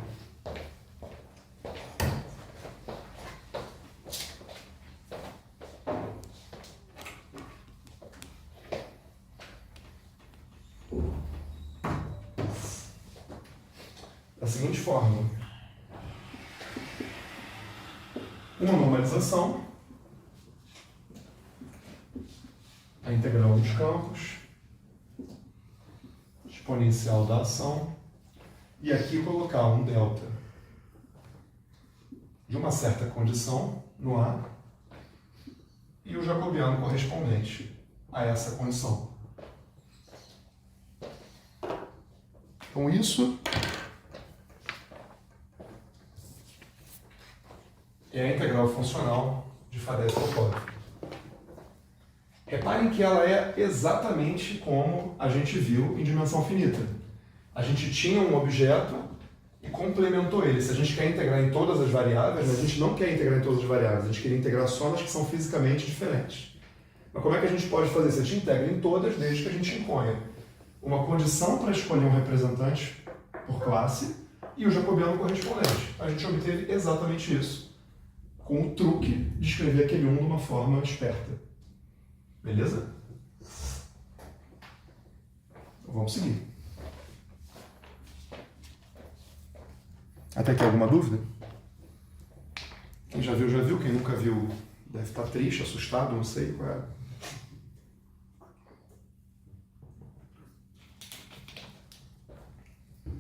da seguinte forma: uma normalização, a integral dos campos, exponencial da ação, e aqui colocar um delta de uma certa condição no A e o jacobiano correspondente a essa condição. Então isso é a integral funcional de Farese-Popov. Reparem que ela é exatamente como a gente viu em dimensão finita. A gente tinha um objeto e complementou ele. Se a gente quer integrar em todas as variáveis, a gente não quer integrar em todas as variáveis, a gente quer integrar só nas que são fisicamente diferentes. Mas como é que a gente pode fazer isso? A gente integra em todas, desde que a gente imponha uma condição para escolher um representante por classe e o jacobiano correspondente. A gente obteve exatamente isso, com o truque de escrever aquele 1 de uma forma esperta. Beleza? Então vamos seguir. Até aqui alguma dúvida? Quem já viu, já viu. Quem nunca viu deve estar triste, assustado, não sei qual é.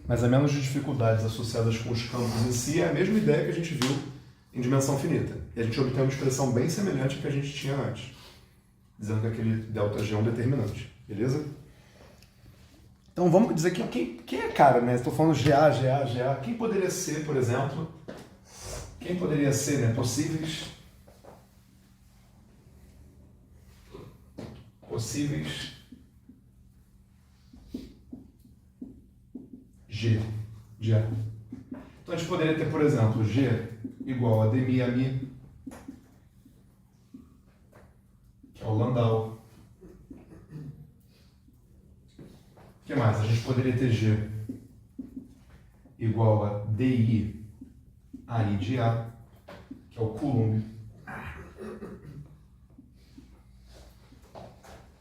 Mas a menos de dificuldades associadas com os campos em si, é a mesma ideia que a gente viu em dimensão finita. E a gente obtém uma expressão bem semelhante à que a gente tinha antes, dizendo que aquele ΔG é um determinante. Beleza? Então vamos dizer que quem é cara, né? Estou falando GA, GA, GA. Quem poderia ser, por exemplo, quem poderia ser, né, possíveis possíveis G de A. Então a gente poderia ter, por exemplo, G igual a dmi a mi, que é o Landau. O que mais? A gente poderia ter G igual a di AI de A, que é o Coulomb.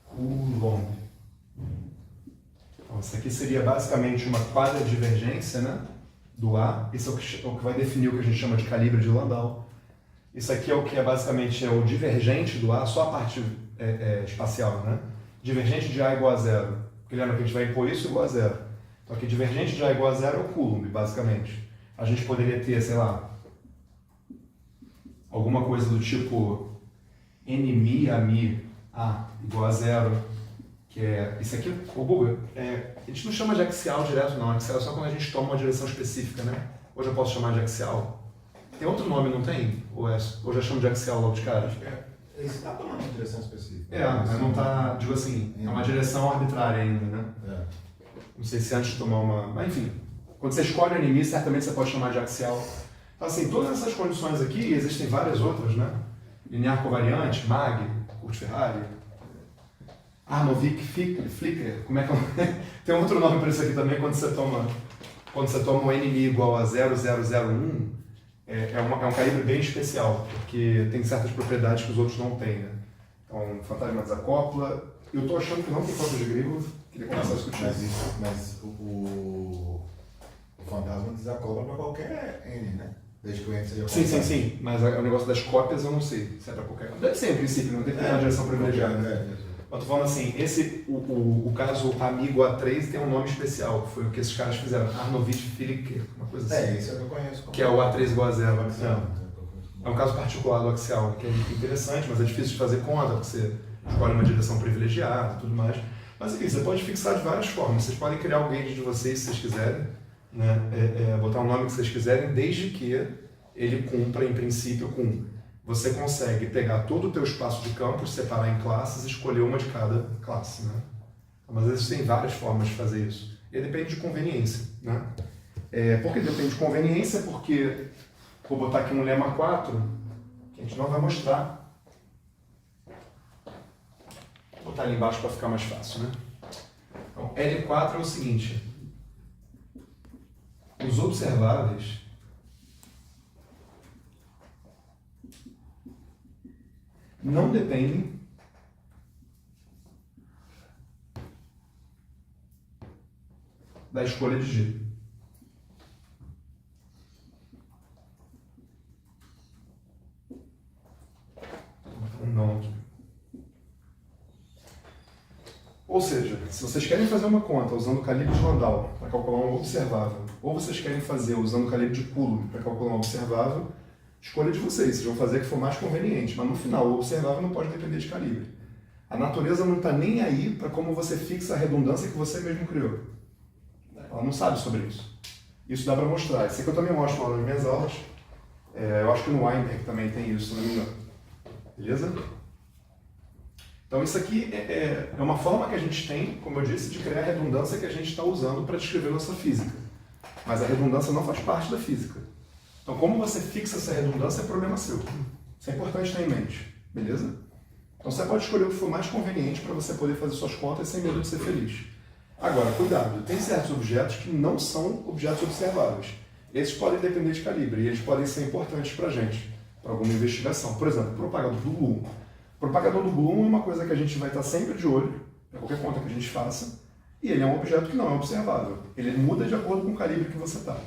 Coulomb. Então, isso aqui seria basicamente uma quadra de divergência, né, do A. Isso é o que vai definir o que a gente chama de calibre de Landau. Isso aqui é o que é basicamente o divergente do A, só a parte espacial, né? Divergente de A igual a zero. Porque lembra que a gente vai impor isso igual a zero. Então aqui divergente de A igual a zero é o Coulomb, basicamente. A gente poderia ter, sei lá, alguma coisa do tipo nmi a mi A igual a zero, que é isso aqui, o Google, a gente não chama de axial direto não, axial é só quando a gente toma uma direção específica, né? Hoje eu posso chamar de axial. Tem outro nome, não tem? Ou já chamo de axial logo de cara? Ele está tomando uma direção específica. Mas não está, digo assim, é uma direção arbitrária ainda, né? Não sei se antes de tomar uma... Mas enfim, quando você escolhe o inimigo, certamente você pode chamar de axial. Então assim, todas essas condições aqui, e existem várias outras, né? Linear covariante, Mag, Curti-Ferrari, Arnovic, Flicker, como é que é? Tem outro nome para isso aqui também, quando você toma o NMI igual a 0001, é um calibre bem especial, porque tem certas propriedades que os outros não têm, né? Então, fantasma desacopla. Eu estou achando que não tem cópia de Grigor, queria começar a discutir. Mas o fantasma desacopla para qualquer N, né? Desde que o N seja Sim. Mas o negócio das cópias eu não sei se é para qualquer. Deve ser, em princípio, não tem que ter uma direção privilegiada. Eu tô falando assim, o caso amigo A3 tem um nome especial, que foi o que esses caras fizeram, Arnovic Flicker, uma coisa assim. Isso eu conheço. Que é o A3 igual a zero. É um caso particular do axial, que é interessante, mas é difícil de fazer conta, porque você escolhe uma direção privilegiada e tudo mais. Mas enfim, você pode fixar de várias formas. Vocês podem criar o gauge de vocês, se vocês quiserem, né? Botar o nome que vocês quiserem, desde que ele cumpra, em princípio, com... Você consegue pegar todo o teu espaço de campos, separar em classes e escolher uma de cada classe, né? Mas existem várias formas de fazer isso. E depende de conveniência, né? Por que depende de conveniência? Porque, vou botar aqui um lema 4, que a gente não vai mostrar. Vou botar ali embaixo para ficar mais fácil, né? Então, L4 é o seguinte. Os observáveis não dependem da escolha de G. Não. Ou seja, se vocês querem fazer uma conta usando o calibre de Landau para calcular um observável, ou vocês querem fazer usando o calibre de Coulomb para calcular um observável, escolha de vocês, vocês vão fazer o que for mais conveniente, mas no final o observável não pode depender de calibre. A natureza não está nem aí para como você fixa a redundância que você mesmo criou. Ela não sabe sobre isso. Isso dá para mostrar. Isso aqui eu também mostro lá nas minhas aulas. Eu acho que no Weinberg também tem isso, se não me engano. Beleza? Então isso aqui é uma forma que a gente tem, como eu disse, de criar a redundância que a gente está usando para descrever nossa física. Mas a redundância não faz parte da física. Então, como você fixa essa redundância é problema seu. Isso é importante ter em mente, beleza? Então, você pode escolher o que for mais conveniente para você poder fazer suas contas sem medo de ser feliz. Agora, cuidado, tem certos objetos que não são objetos observáveis. Esses podem depender de calibre e eles podem ser importantes para a gente, para alguma investigação. Por exemplo, o propagador do Bloom. O propagador do Bloom é uma coisa que a gente vai estar sempre de olho, para qualquer conta que a gente faça, e ele é um objeto que não é observável. Ele muda de acordo com o calibre que você está.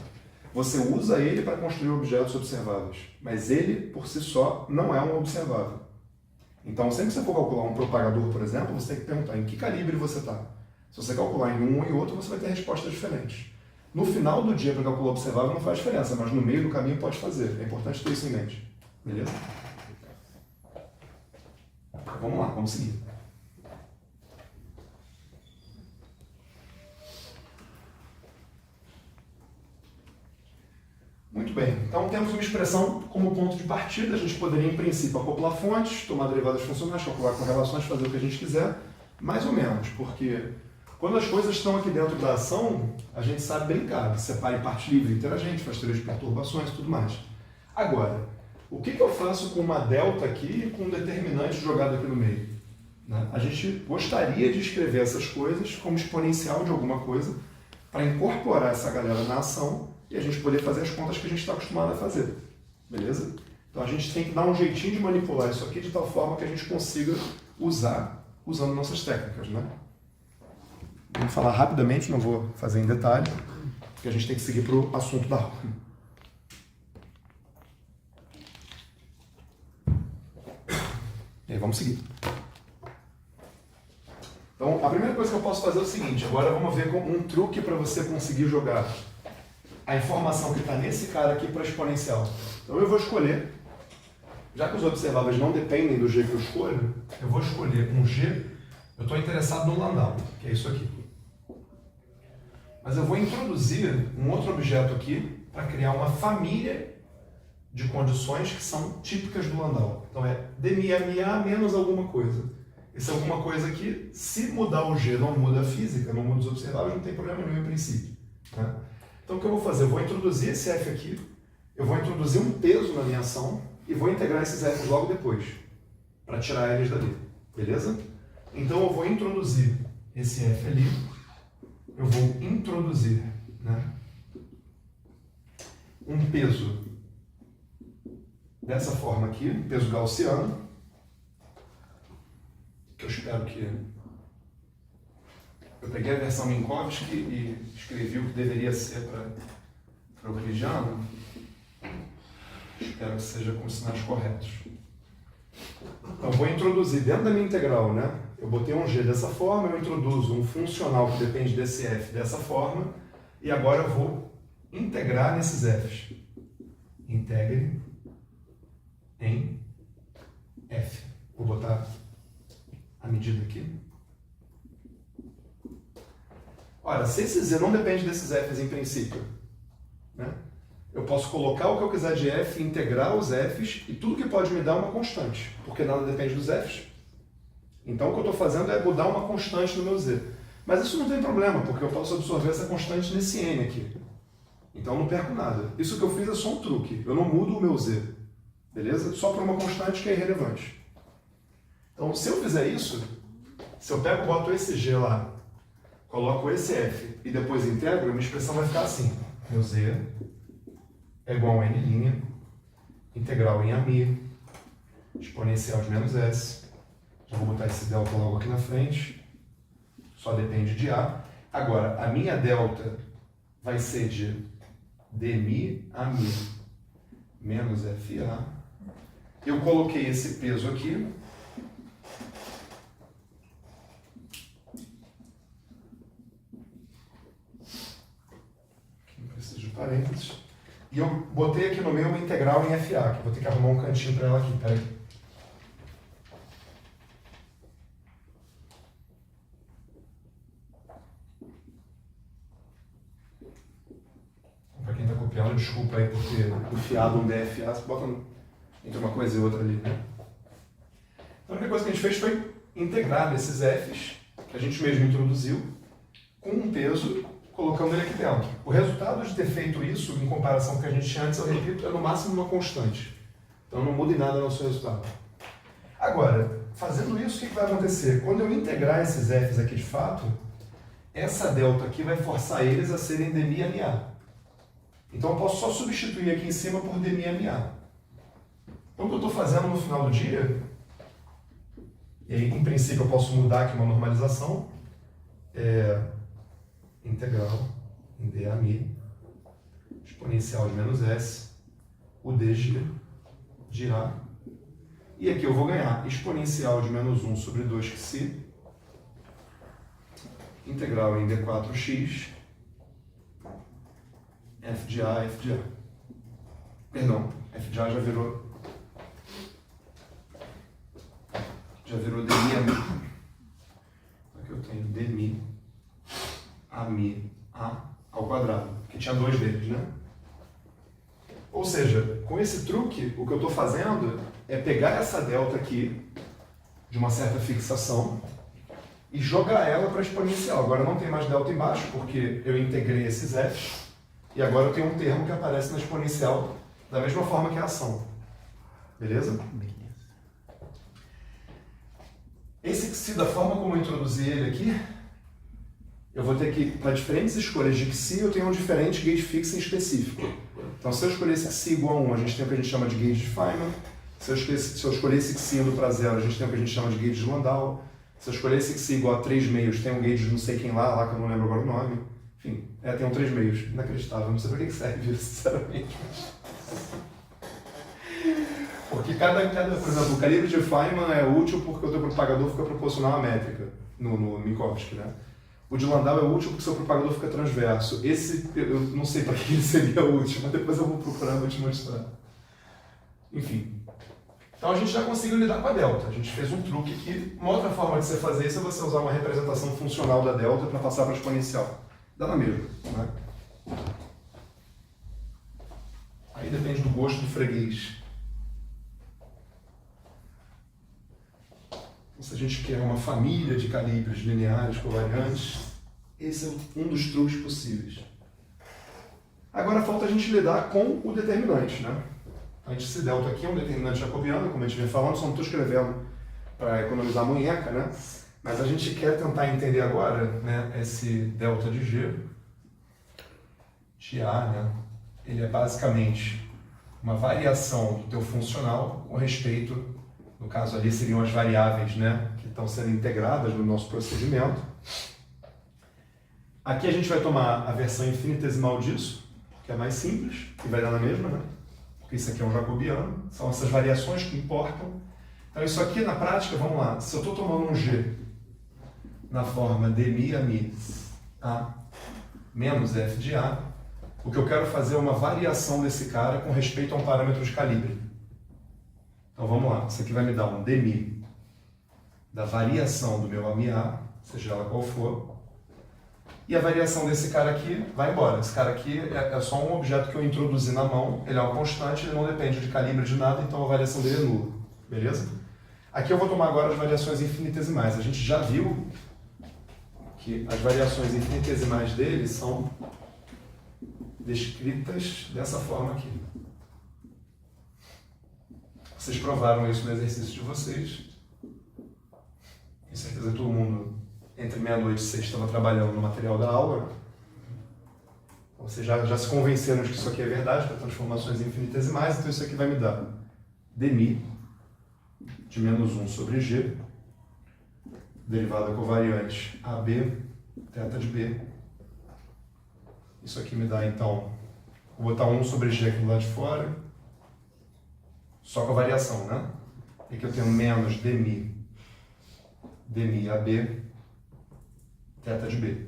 Você usa ele para construir objetos observáveis, mas ele, por si só, não é um observável. Então, sempre que você for calcular um propagador, por exemplo, você tem que perguntar em que calibre você está. Se você calcular em um ou em outro, você vai ter respostas diferentes. No final do dia, para calcular observável, não faz diferença, mas no meio do caminho pode fazer. É importante ter isso em mente. Beleza? Vamos lá, vamos seguir. Muito bem, então temos uma expressão como ponto de partida. A gente poderia, em princípio, acoplar fontes, tomar derivadas funcionais, calcular correlações, fazer o que a gente quiser. Mais ou menos, porque quando as coisas estão aqui dentro da ação, a gente sabe brincar, separa em parte livre e interagente, faz teoria de perturbações e tudo mais. Agora, o que eu faço com uma delta aqui e com um determinante jogado aqui no meio? Né? A gente gostaria de escrever essas coisas como exponencial de alguma coisa para incorporar essa galera na ação e a gente poder fazer as contas que a gente está acostumado a fazer. Beleza? Então a gente tem que dar um jeitinho de manipular isso aqui de tal forma que a gente consiga usar usando nossas técnicas, né? Vamos falar rapidamente, não vou fazer em detalhe, porque a gente tem que seguir para o assunto da aula. E aí, vamos seguir. Então, a primeira coisa que eu posso fazer é o seguinte, agora vamos ver um truque para você conseguir jogar a informação que está nesse cara aqui para exponencial. Então eu vou escolher, já que os observáveis não dependem do G que eu escolho, eu vou escolher um G, eu estou interessado no Landau, que é isso aqui. Mas eu vou introduzir um outro objeto aqui para criar uma família de condições que são típicas do Landau. Então é dMA menos alguma coisa. Esse alguma coisa aqui, se mudar o G, não muda a física, não muda os observáveis, não tem problema nenhum em princípio. Né? Então o que eu vou fazer? Eu vou introduzir esse F aqui, eu vou introduzir um peso na minha ação e vou integrar esses F's logo depois, para tirar eles dali. Beleza? Então eu vou introduzir esse F ali, eu vou introduzir, né, um peso dessa forma aqui, um peso gaussiano, que eu espero que... Eu peguei a versão Minkowski e escrevi o que deveria ser para o euclidiano. Espero que seja com os sinais corretos. Então, vou introduzir dentro da minha integral, né? Eu botei um G dessa forma, eu introduzo um funcional que depende desse F dessa forma, e agora eu vou integrar nesses F's. Integre em F. Vou botar a medida aqui. Ora, se esse Z não depende desses F's em princípio, né? Eu posso colocar o que eu quiser de F, integrar os F's, e tudo que pode me dar é uma constante, porque nada depende dos F's. Então o que eu estou fazendo é mudar uma constante no meu Z. Mas isso não tem problema, porque eu posso absorver essa constante nesse N aqui. Então eu não perco nada. Isso que eu fiz é só um truque. Eu não mudo o meu Z. Beleza? Só por uma constante que é irrelevante. Então se eu fizer isso, se eu pego e boto esse G lá, coloco esse F e depois integro, a minha expressão vai ficar assim. Meu Z é igual a N', integral em AMI, exponencial de menos S. Já vou botar esse delta logo aqui na frente. Só depende de A. Agora, a minha delta vai ser de dmi a mi menos FA. Eu coloquei esse peso aqui. Aqui não precisa de parênteses. E eu botei aqui no meio uma integral em FA, que eu vou ter que arrumar um cantinho para ela aqui. Peraí. Para quem está copiando, desculpa aí por ter enfiado um DFA, você bota entre uma coisa e outra ali, né? Então a única coisa que a gente fez foi integrar nesses F's, que a gente mesmo introduziu, com um peso, colocando ele aqui dentro. O resultado de ter feito isso, em comparação com o que a gente tinha antes, eu repito, é no máximo uma constante. Então não muda em nada no seu resultado. Agora, fazendo isso, o que vai acontecer? Quando eu integrar esses F's aqui de fato, essa delta aqui vai forçar eles a serem dmi a MA. Então eu posso só substituir aqui em cima por dmi a MA. Então o que eu estou fazendo no final do dia, e aí em princípio eu posso mudar aqui uma normalização, é integral em dAmi, exponencial de menos S, o dg de A. E aqui eu vou ganhar exponencial de menos 1 sobre 2 que se, integral em d4x, f de A, f de A. Perdão, f de A já virou dmi a mi. Aqui eu tenho dmi a mi a ao quadrado, que tinha dois deles, né? Ou seja, com esse truque, o que eu estou fazendo é pegar essa delta aqui, de uma certa fixação, e jogar ela para exponencial. Agora não tem mais delta embaixo, porque eu integrei esses f's, e agora eu tenho um termo que aparece na exponencial da mesma forma que a ação. Beleza? Beleza. Esse XI, da forma como eu introduzi ele aqui, eu vou ter que, para diferentes escolhas de XI, eu tenho um diferente gauge fixing específico. Então, se eu escolher esse XI igual a 1, a gente tem o que a gente chama de gauge de Feynman. Se eu escolher esse XI indo para 0, a gente tem o que a gente chama de gauge de Landau. Se eu escolher esse XI igual a 3 meios, tem um gauge de não sei quem lá que eu não lembro agora o nome. Enfim, tem um 3 meios. Inacreditável, não sei para que serve isso, sinceramente. Porque por exemplo, o calibre de Feynman é útil porque o teu propagador fica proporcional à métrica, no Minkowski, né? O de Landau é útil porque o seu propagador fica transverso. Esse, eu não sei para que ele seria útil, mas depois eu vou procurar e vou te mostrar. Enfim. Então a gente já conseguiu lidar com a delta. A gente fez um truque aqui. Uma outra forma de você fazer isso é você usar uma representação funcional da delta para passar para a exponencial. Dá na mesma, né? Aí depende do gosto do freguês. Se a gente quer uma família de calibres lineares covariantes, esse é um dos truques possíveis. Agora falta a gente lidar com o determinante, né? Esse delta aqui é um determinante jacobiano, como a gente vem falando, só não estou escrevendo para economizar a munheca, né? Mas a gente quer tentar entender agora, né, esse delta de G, de A, né? Ele é basicamente uma variação do teu funcional com respeito, no caso ali seriam as variáveis, né, que estão sendo integradas no nosso procedimento. Aqui a gente vai tomar a versão infinitesimal disso, que é mais simples, e vai dar na mesma, né? Porque isso aqui é um jacobiano, são essas variações que importam. Então isso aqui na prática, vamos lá, se eu estou tomando um G na forma d mi a mi A menos f de A, o que eu quero fazer é uma variação desse cara com respeito a um parâmetro de calibre. Então vamos lá, isso aqui vai me dar um dmi da variação do meu AMI-A, seja ela qual for, e a variação desse cara aqui vai embora. Esse cara aqui é só um objeto que eu introduzi na mão, ele é uma constante, ele não depende de calibre de nada, então a variação dele é nula, beleza? Aqui eu vou tomar agora as variações infinitesimais. A gente já viu que as variações infinitesimais dele são descritas dessa forma aqui. Vocês provaram isso no exercício de vocês. Com certeza todo mundo, entre meia-noite e 6, estava trabalhando no material da aula. Vocês já se convenceram de que isso aqui é verdade, para transformações infinitesimais, então isso aqui vai me dar dmi de menos 1 sobre g, derivada covariante AB, θ de B. Isso aqui me dá, então, vou botar 1 sobre g aqui do lado de fora, só com a variação, né? E aqui eu tenho menos dmi AB, θ de B.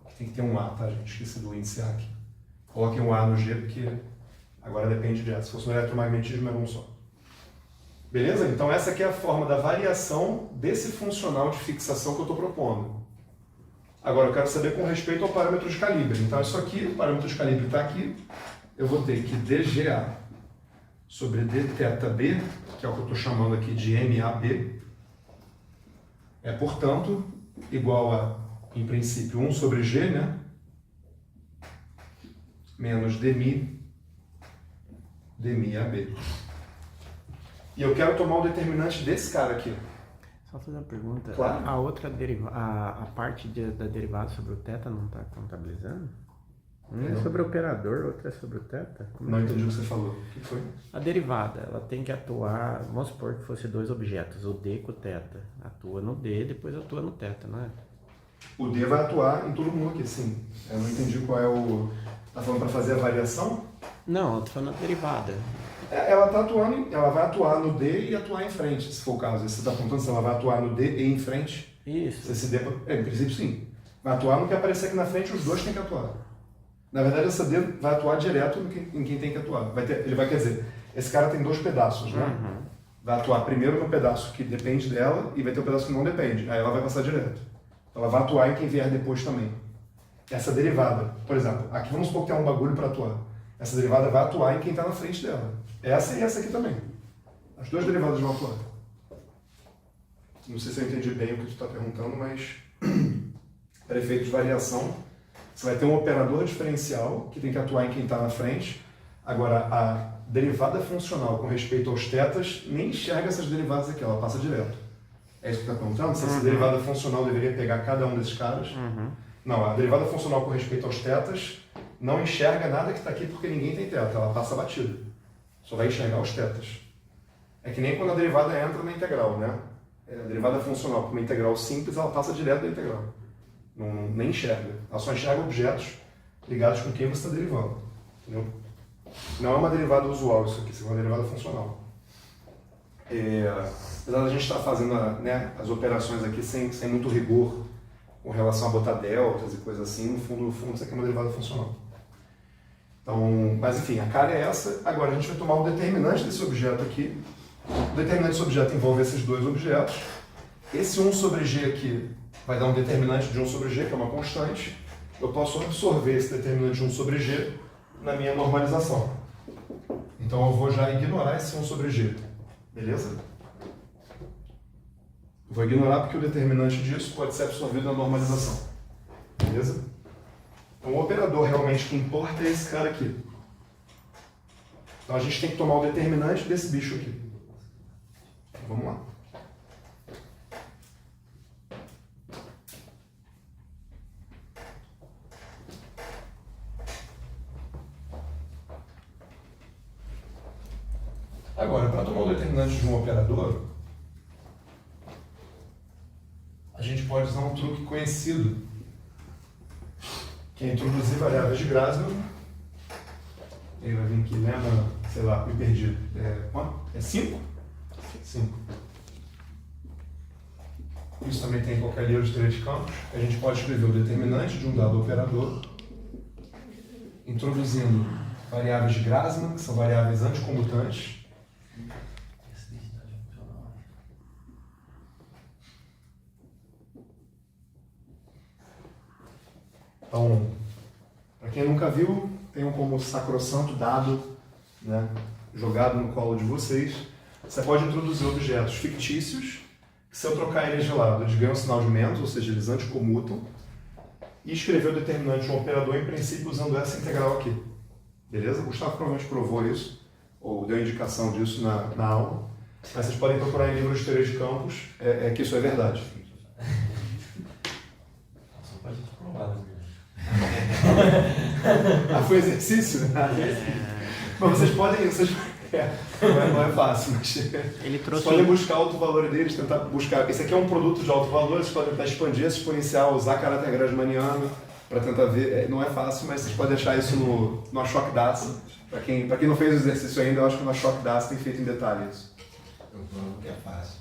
Aqui tem que ter um A, tá, gente? Esqueci do índice A aqui. Coloquem um A no G, porque agora depende de A. Se fosse no eletromagnetismo, era um só. Beleza? Então essa aqui é a forma da variação desse funcional de fixação que eu estou propondo. Agora eu quero saber com respeito ao parâmetro de calibre. Então isso aqui, o parâmetro de calibre está aqui. Eu vou ter que dGA sobre dθB, que é o que eu estou chamando aqui de MAB, é, portanto, igual a, em princípio, 1 sobre G, né? Menos dmi AB. E eu quero tomar o determinante desse cara aqui. Só fazer uma pergunta. Claro. A outra a parte da derivada sobre o θ não está contabilizando? Um é sobre o operador, outro é sobre o θ? Não entendi o que você falou. O que foi? A derivada, ela tem que atuar, vamos supor que fosse dois objetos, o d com o θ. Atua no d, depois atua no θ, não é? O D vai atuar em todo mundo aqui, sim. Eu não entendi qual é o... Tá falando para fazer a variação? Não, eu tô falando da derivada. Ela tá atuando, ela vai atuar no D e atuar em frente, se for o caso. Você está apontando se ela vai atuar no D e em frente? Isso. Se esse D, em princípio, sim. Vai atuar no que aparecer aqui na frente, os dois têm que atuar. Na verdade, essa D vai atuar direto em quem tem que atuar. Ele vai, quer dizer, esse cara tem dois pedaços, né? Uhum. Vai atuar primeiro no pedaço que depende dela e vai ter o pedaço que não depende. Aí ela vai passar direto. Ela vai atuar em quem vier depois também. Essa derivada, por exemplo, aqui vamos supor que tem um bagulho para atuar. Essa derivada vai atuar em quem está na frente dela. Essa e essa aqui também. As duas derivadas vão atuar. Não sei se eu entendi bem o que tu está perguntando, mas Para efeito de variação, você vai ter um operador diferencial que tem que atuar em quem está na frente. Agora, a derivada funcional com respeito aos tetas nem enxerga essas derivadas aqui, ela passa direto. É isso que está perguntando? Se essa derivada funcional deveria pegar cada um desses caras? Não, a derivada funcional com respeito aos tetas não enxerga nada que está aqui porque ninguém tem teta, ela passa batida. Só vai enxergar os tetas. É que nem quando a derivada entra na integral, né? A derivada funcional com uma integral simples, ela passa direto da integral. Não, nem enxerga. Ela só enxerga objetos ligados com quem você está derivando. Entendeu? Não é uma derivada usual isso aqui, isso é uma derivada funcional. Apesar da gente estar fazendo as operações aqui sem muito rigor com relação a botar deltas e coisas assim, no fundo isso aqui é uma derivada funcional. Então, mas enfim, a cara é essa. Agora a gente vai tomar o determinante desse objeto aqui. O determinante desse objeto envolve esses dois objetos. Esse 1 sobre g aqui vai dar um determinante de 1 sobre g, que é uma constante. Eu posso absorver esse determinante de 1 sobre g na minha normalização. Então eu vou já ignorar esse 1 sobre g. Beleza? Eu vou ignorar porque o determinante disso pode ser absorvido na normalização. Beleza? Então o operador realmente que importa é esse cara aqui. Então a gente tem que tomar o determinante desse bicho aqui. Vamos lá. Agora, para tomar o determinante de um operador, a gente pode usar um truque conhecido, que é introduzir variáveis de Grassmann. Ele vai vir aqui, lembra, sei lá, me perdi. Quanto? É 5? 5. Isso também tem em qualquer livro de teoria de campos. A gente pode escrever o determinante de um dado operador, introduzindo variáveis de Grassmann, que são variáveis anticomutantes. Então, para quem nunca viu, tenham como sacrossanto dado, né, jogado no colo de vocês. Você pode introduzir objetos fictícios, que se eu trocar eles de lado, eles ganham um sinal de menos, ou seja, eles anticomutam, e escrever o determinante de um operador, em princípio, usando essa integral aqui. Beleza? O Gustavo provavelmente provou isso, ou deu indicação disso na aula, mas vocês podem procurar em livros de teoria de campos, que isso é verdade. Só pode provar, né? Foi exercício? Mas vocês podem... não é fácil, mas Ele trouxe... vocês podem buscar alto valor deles, tentar buscar... Esse aqui é um produto de alto valor, vocês podem tentar expandir esse exponencial, usar caráter grassmanniano para tentar ver. Não é fácil, mas vocês podem achar isso no Ashok Das. Para quem não fez o exercício ainda, eu acho que no Ashok Das tem feito em detalhe isso. Eu provo que é fácil.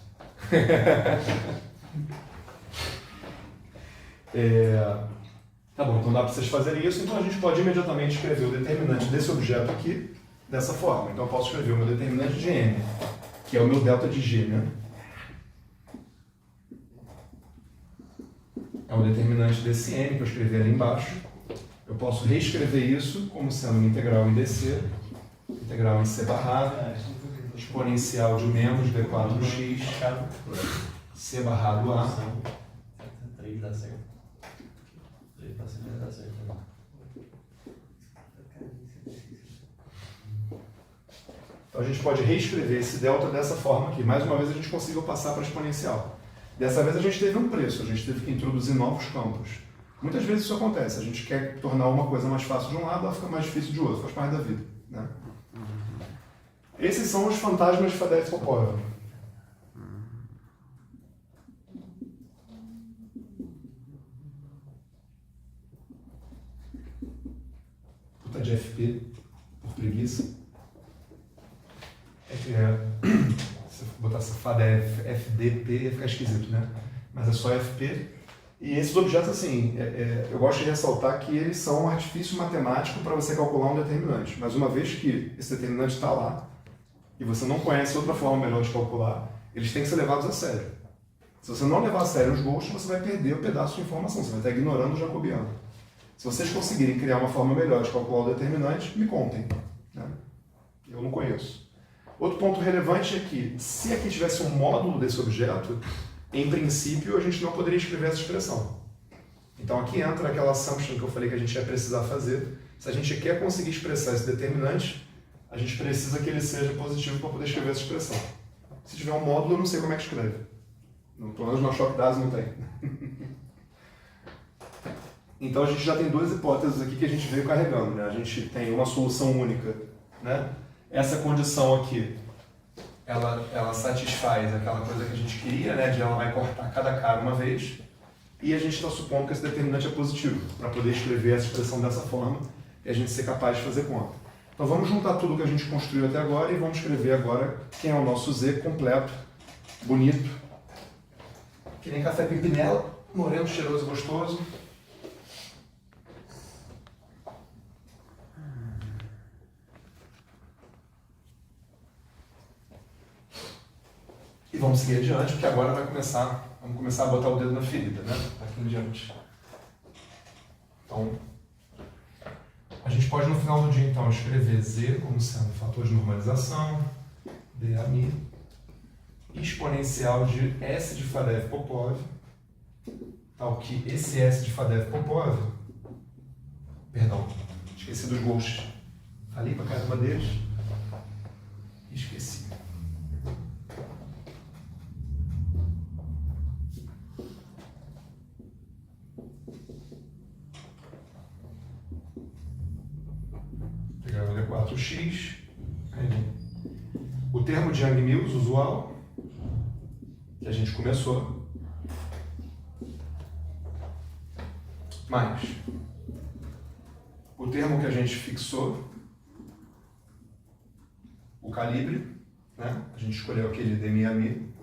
Tá bom, então dá para vocês fazerem isso, então a gente pode imediatamente escrever o determinante desse objeto aqui dessa forma. Então eu posso escrever o meu determinante de m, que é o meu delta de g, né? É o determinante desse m que eu escrevi ali embaixo. Eu posso reescrever isso como sendo uma integral em dc, integral em c barrado, exponencial de menos d4x, c barrado a. 3 dá certo. 3 para cima dá certo. Então a gente pode reescrever esse delta dessa forma aqui. Mais uma vez a gente conseguiu passar para exponencial. Dessa vez a gente teve um preço, a gente teve que introduzir novos campos. Muitas vezes isso acontece, a gente quer tornar uma coisa mais fácil de um lado, ela fica mais difícil de outro, faz parte da vida, né? Esses são os fantasmas de Faddeev-Popov. Puta de FP, por preguiça. Se botar essa Faddeev, FDP, ia ficar esquisito, né? Mas é só FP. E esses objetos, assim, eu gosto de ressaltar que eles são um artifício matemático para você calcular um determinante. Mas uma vez que esse determinante está lá, e você não conhece outra forma melhor de calcular, eles têm que ser levados a sério. Se você não levar a sério os gostos, você vai perder o pedaço de informação, você vai estar ignorando o jacobiano. Se vocês conseguirem criar uma forma melhor de calcular o determinante, me contem, né? Eu não conheço. Outro ponto relevante é que, se aqui tivesse um módulo desse objeto, em princípio, a gente não poderia escrever essa expressão. Então aqui entra aquela assumption que eu falei que a gente ia precisar fazer. Se a gente quer conseguir expressar esse determinante, a gente precisa que ele seja positivo para poder escrever essa expressão. Se tiver um módulo, eu não sei como é que escreve. Pelo menos no choque dados não tem. Então a gente já tem duas hipóteses aqui que a gente veio carregando, né? A gente tem uma solução única, né? Essa condição aqui, ela satisfaz aquela coisa que a gente queria, né? De ela vai cortar cada cara uma vez. E a gente está supondo que esse determinante é positivo, para poder escrever essa expressão dessa forma e a gente ser capaz de fazer conta. Então vamos juntar tudo que a gente construiu até agora e vamos escrever agora quem é o nosso Z completo, bonito, que nem café pimpinela, moreno, cheiroso e gostoso. E vamos seguir adiante, porque agora vamos começar a botar o dedo na ferida, né? Aqui em diante. Então, a gente pode no final do dia, então, escrever Z como sendo fator de normalização, DAMI, exponencial de S de Fadeev-Popov, tal que esse S de Fadeev-Popov, perdão, esqueci dos ghosts, falei para cada uma deles, esqueci. Pegar o D4X, o termo de Yang-Mills usual, que a gente começou, mais o termo que a gente fixou, o calibre, né? A gente escolheu aquele DMI,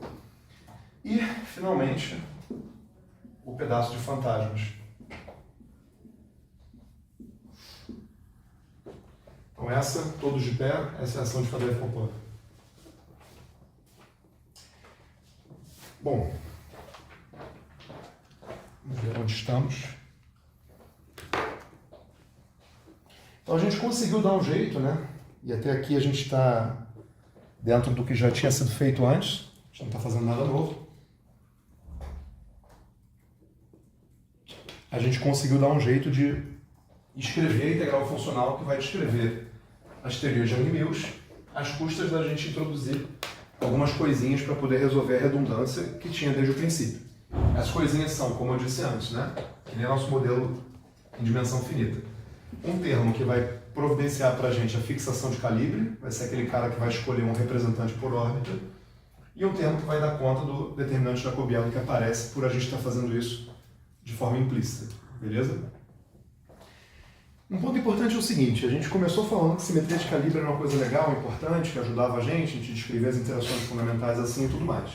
e, finalmente, o pedaço de fantasmas. Então essa, todos de pé, essa é a ação de Fadeev-Popov. Bom, vamos ver onde estamos. Então a gente conseguiu dar um jeito, né? E até aqui a gente está dentro do que já tinha sido feito antes. A gente não está fazendo nada novo. A gente conseguiu dar um jeito de escrever a integral funcional que vai descrever as teorias de Yang-Mills, às custas da gente introduzir algumas coisinhas para poder resolver a redundância que tinha desde o princípio. Essas coisinhas são, como eu disse antes, né? Que nem nosso modelo em dimensão finita. Um termo que vai providenciar para a gente a fixação de calibre, vai ser aquele cara que vai escolher um representante por órbita, e um termo que vai dar conta do determinante jacobiano que aparece por a gente estar fazendo isso de forma implícita. Beleza? Um ponto importante é o seguinte, a gente começou falando que simetria de calibre era uma coisa legal, importante, que ajudava a gente descrever as interações fundamentais assim e tudo mais.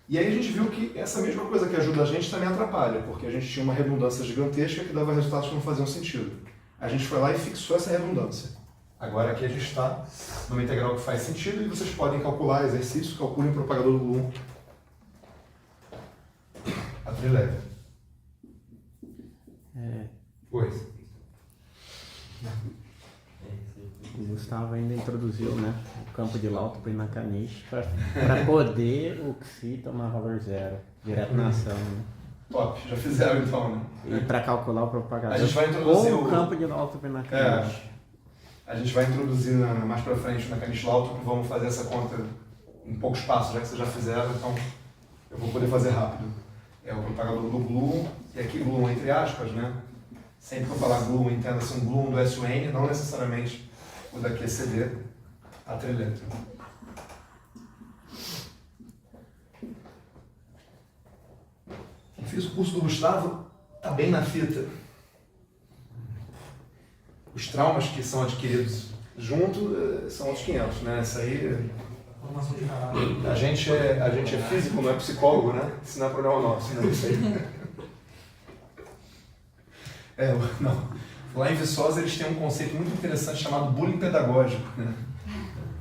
E aí a gente viu que essa mesma coisa que ajuda a gente também atrapalha, porque a gente tinha uma redundância gigantesca que dava resultados que não faziam sentido. A gente foi lá e fixou essa redundância. Agora aqui a gente está numa integral que faz sentido e vocês podem calcular exercício, calculem o propagador do Bloom a trileve. Pois. O Gustavo ainda introduziu, né, o campo de Lautopo e Nakanishi para poder o Xi tomar valor zero, direto na ação. Né? Top, já fizeram então, né? E para calcular o propagador a gente vai introduzir com o campo de Lautopo e Nakanishi. A gente vai introduzir mais para frente o Nakanishi Lautopo, vamos fazer essa conta em poucos passos, já que vocês já fizeram, então eu vou poder fazer rápido. É o propagador do Bloom, e aqui Bloom entre aspas, né? Sempre que eu falar Bloom, entenda-se um Bloom do SUN, não necessariamente o da QCD, a trilha. Quem fez o curso do Gustavo está bem na fita. Os traumas que são adquiridos junto são outros 500, né? Isso aí... Formação de caráter. A gente é físico, não é psicólogo, né? Isso não é problema nosso, né? Isso aí. Não. Lá em Viçosa eles têm um conceito muito interessante chamado bullying pedagógico, né?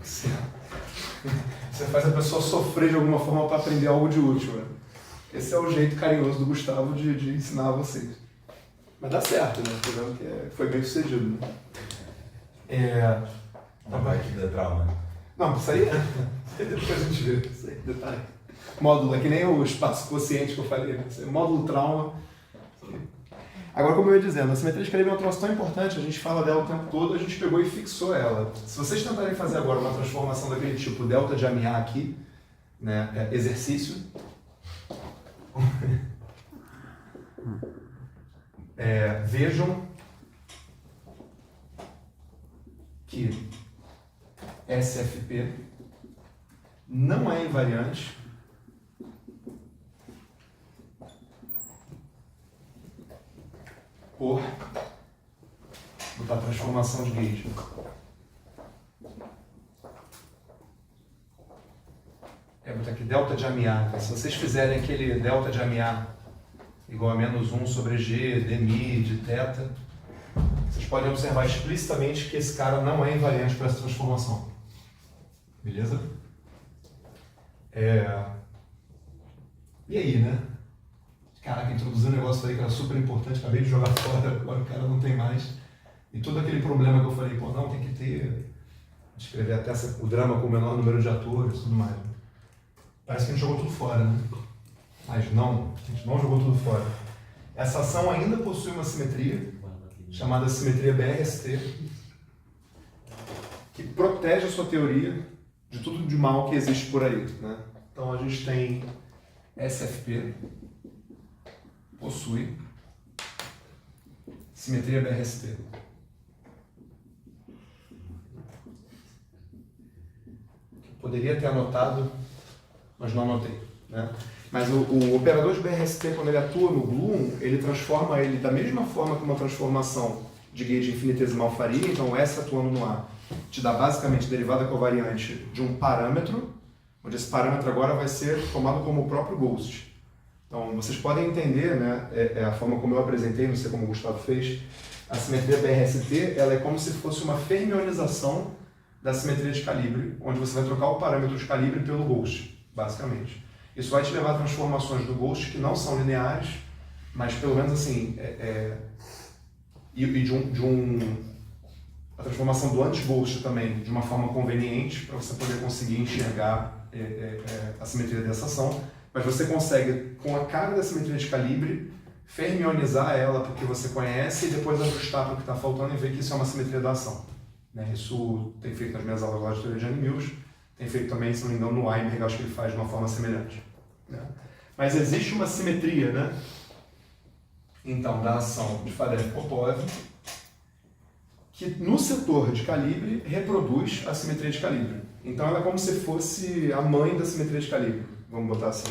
Você faz a pessoa sofrer de alguma forma para aprender algo de útil, né? Esse é o jeito carinhoso do Gustavo de ensinar a vocês. Mas dá certo, né? Tô vendo que foi bem sucedido, né? Não vai te dar trauma. Não, isso aí depois a gente vê. Isso aí, detalhe. Módulo, é que nem o espaço quociente que eu falei, né? Módulo trauma. Agora, como eu ia dizendo, a simetria de calibre é um troço tão importante, a gente fala dela o tempo todo, a gente pegou e fixou ela. Se vocês tentarem fazer agora uma transformação daquele tipo delta de AMA aqui, né, exercício, vejam que SFP não é invariante por botar transformação de gauge. Botar aqui delta de AMA. Se vocês fizerem aquele delta de AMA igual a menos 1 sobre G, dmi, de θ, vocês podem observar explicitamente que esse cara não é invariante para essa transformação. Beleza? E aí, né? Caraca, introduziu um negócio aí que era super importante, acabei de jogar fora, agora o cara não tem mais. E todo aquele problema que eu falei, pô, não, tem que ter, escrever até o drama com o menor número de atores e tudo mais. Parece que a gente jogou tudo fora, né? Mas não, a gente não jogou tudo fora. Essa ação ainda possui uma simetria, chamada simetria BRST, que protege a sua teoria de tudo de mal que existe por aí, né? Então a gente tem SFP, possui simetria BRST. Poderia ter anotado, mas não anotei, né? Mas o operador de BRST, quando ele atua no Bloom, ele transforma ele da mesma forma que uma transformação de gauge infinitesimal faria. Então, S atuando no A te dá basicamente derivada covariante de um parâmetro, onde esse parâmetro agora vai ser tomado como o próprio Ghost. Então, vocês podem entender, né, a forma como eu apresentei, não sei como o Gustavo fez, a simetria BRST, ela é como se fosse uma fermionização da simetria de calibre, onde você vai trocar o parâmetro de calibre pelo Ghost, basicamente. Isso vai te levar a transformações do Ghost que não são lineares, mas pelo menos assim, a transformação do anti-Ghost também, de uma forma conveniente, para você poder conseguir enxergar a simetria dessa ação. Mas você consegue, com a carga da simetria de calibre, fermionizar ela porque você conhece e depois ajustar para o que está faltando e ver que isso é uma simetria da ação. Né? Isso tem feito nas minhas aulas lá de teoria de Yang-Mills, tem feito também, se não me engano, no Weinberg, acho que ele faz de uma forma semelhante. Né? Mas existe uma simetria, né? Então, da ação de Fadeev-Popov, que no setor de calibre reproduz a simetria de calibre. Então ela é como se fosse a mãe da simetria de calibre, vamos botar assim,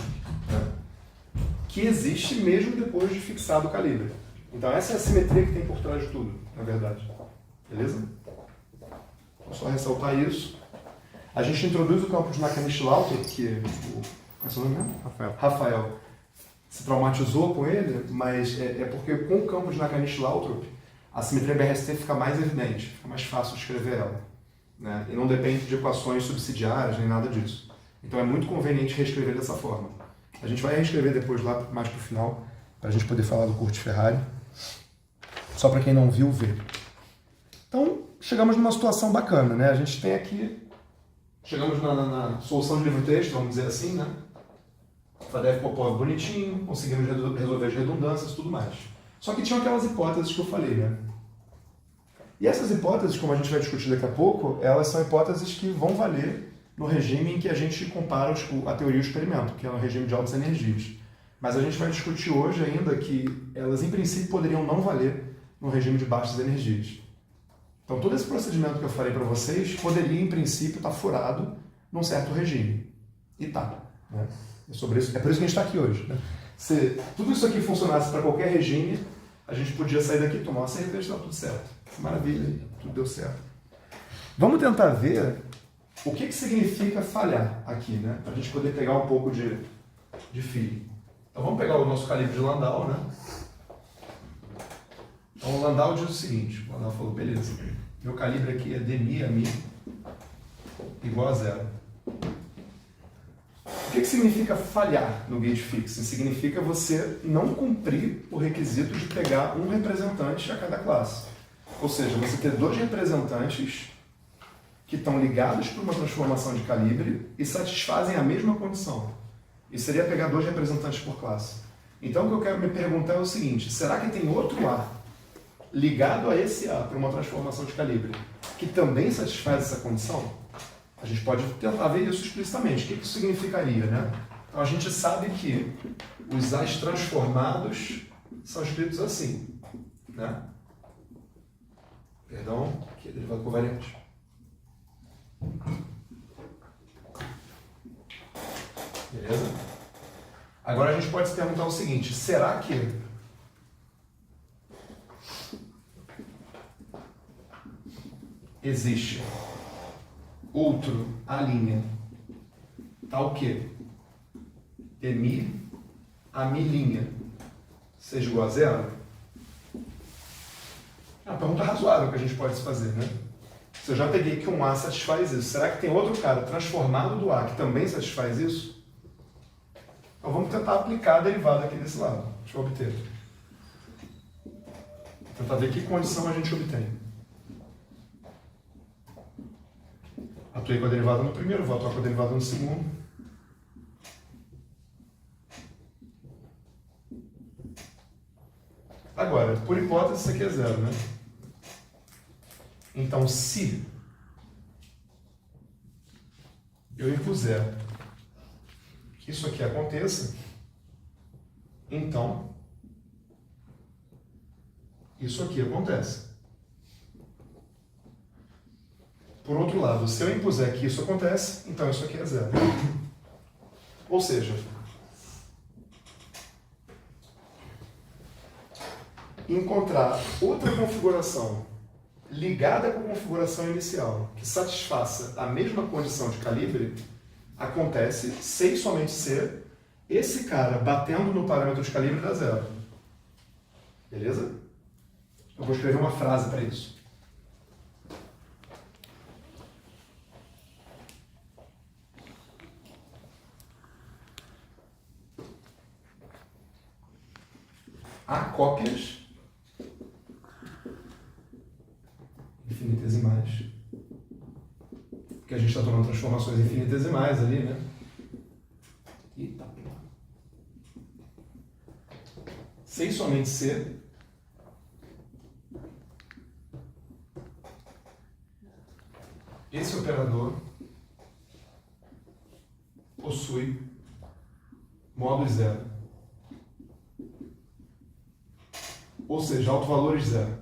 né? Que existe mesmo depois de fixado o calibre. Então essa é a simetria que tem por trás de tudo, na verdade. Beleza? Vou só ressaltar isso. A gente introduz o campo de Nakanishi-Lautrop, que qual é o seu nome mesmo? Rafael se traumatizou com ele, mas é porque com o campo de Nakanishi-Lautrop a simetria BRST fica mais evidente, fica mais fácil de escrever ela. Né? E não depende de equações subsidiárias nem nada disso. Então é muito conveniente reescrever dessa forma. A gente vai reescrever depois lá mais para o final, para a gente poder falar do Curtis Ferrari. Só para quem não viu, ver. Então, chegamos numa situação bacana, né? A gente tem aqui, chegamos na solução de livro-texto, vamos dizer assim, né? Fadeev-Popov bonitinho, conseguimos resolver as redundâncias e tudo mais. Só que tinham aquelas hipóteses que eu falei, né? E essas hipóteses, como a gente vai discutir daqui a pouco, elas são hipóteses que vão valer no regime em que a gente compara a teoria e o experimento, que é o regime de altas energias. Mas a gente vai discutir hoje ainda que elas, em princípio, poderiam não valer no regime de baixas energias. Então, todo esse procedimento que eu falei para vocês poderia, em princípio, estar furado num certo regime. E tá. Né? É por isso que a gente está aqui hoje. Né? Se tudo isso aqui funcionasse para qualquer regime, a gente podia sair daqui, tomar uma cerveja e dar tudo certo. Maravilha, tudo deu certo. Vamos tentar ver o que significa falhar aqui, né? Para a gente poder pegar um pouco de feeling. Então vamos pegar o nosso calibre de Landau, né? Então o Landau diz o seguinte, o Landau falou, beleza, meu calibre aqui é dmi a mi igual a 0. O que significa falhar no gauge fixing? Significa você não cumprir o requisito de pegar um representante a cada classe. Ou seja, você ter dois representantes que estão ligados por uma transformação de calibre e satisfazem a mesma condição. E seria pegar 2 representantes por classe. Então o que eu quero me perguntar é o seguinte, será que tem outro A ligado a esse A para uma transformação de calibre que também satisfaz essa condição? A gente pode tentar ver isso explicitamente. O que isso significaria, né? Então a gente sabe que os A's transformados são escritos assim, né? Perdão, aqui é derivado covariante. Beleza? Agora a gente pode se perguntar o seguinte, será que existe outro A' tal que mi a mi' seja igual a 0? É uma pergunta razoável que a gente pode se fazer, né? Se eu já peguei que um A satisfaz isso, será que tem outro cara transformado do A que também satisfaz isso? Então vamos tentar aplicar a derivada aqui desse lado. Deixa eu obter. Tentar ver que condição a gente obtém. Atuei com a derivada no primeiro, vou atuar com a derivada no segundo. Agora, por hipótese, isso aqui é 0, né? Então, se eu impuser que isso aqui aconteça, então isso aqui acontece. Por outro lado, se eu impuser que isso acontece, então isso aqui é 0. Ou seja, encontrar outra configuração ligada com a configuração inicial que satisfaça a mesma condição de calibre acontece se e somente se esse cara batendo no parâmetro de calibre dá 0. Beleza? Eu vou escrever uma frase para isso. Há cópias infinitesimais, porque a gente está tomando transformações infinitesimais ali, né? Eita, porra. Se e somente se esse operador possui módulo 0. Ou seja, autovalores 0.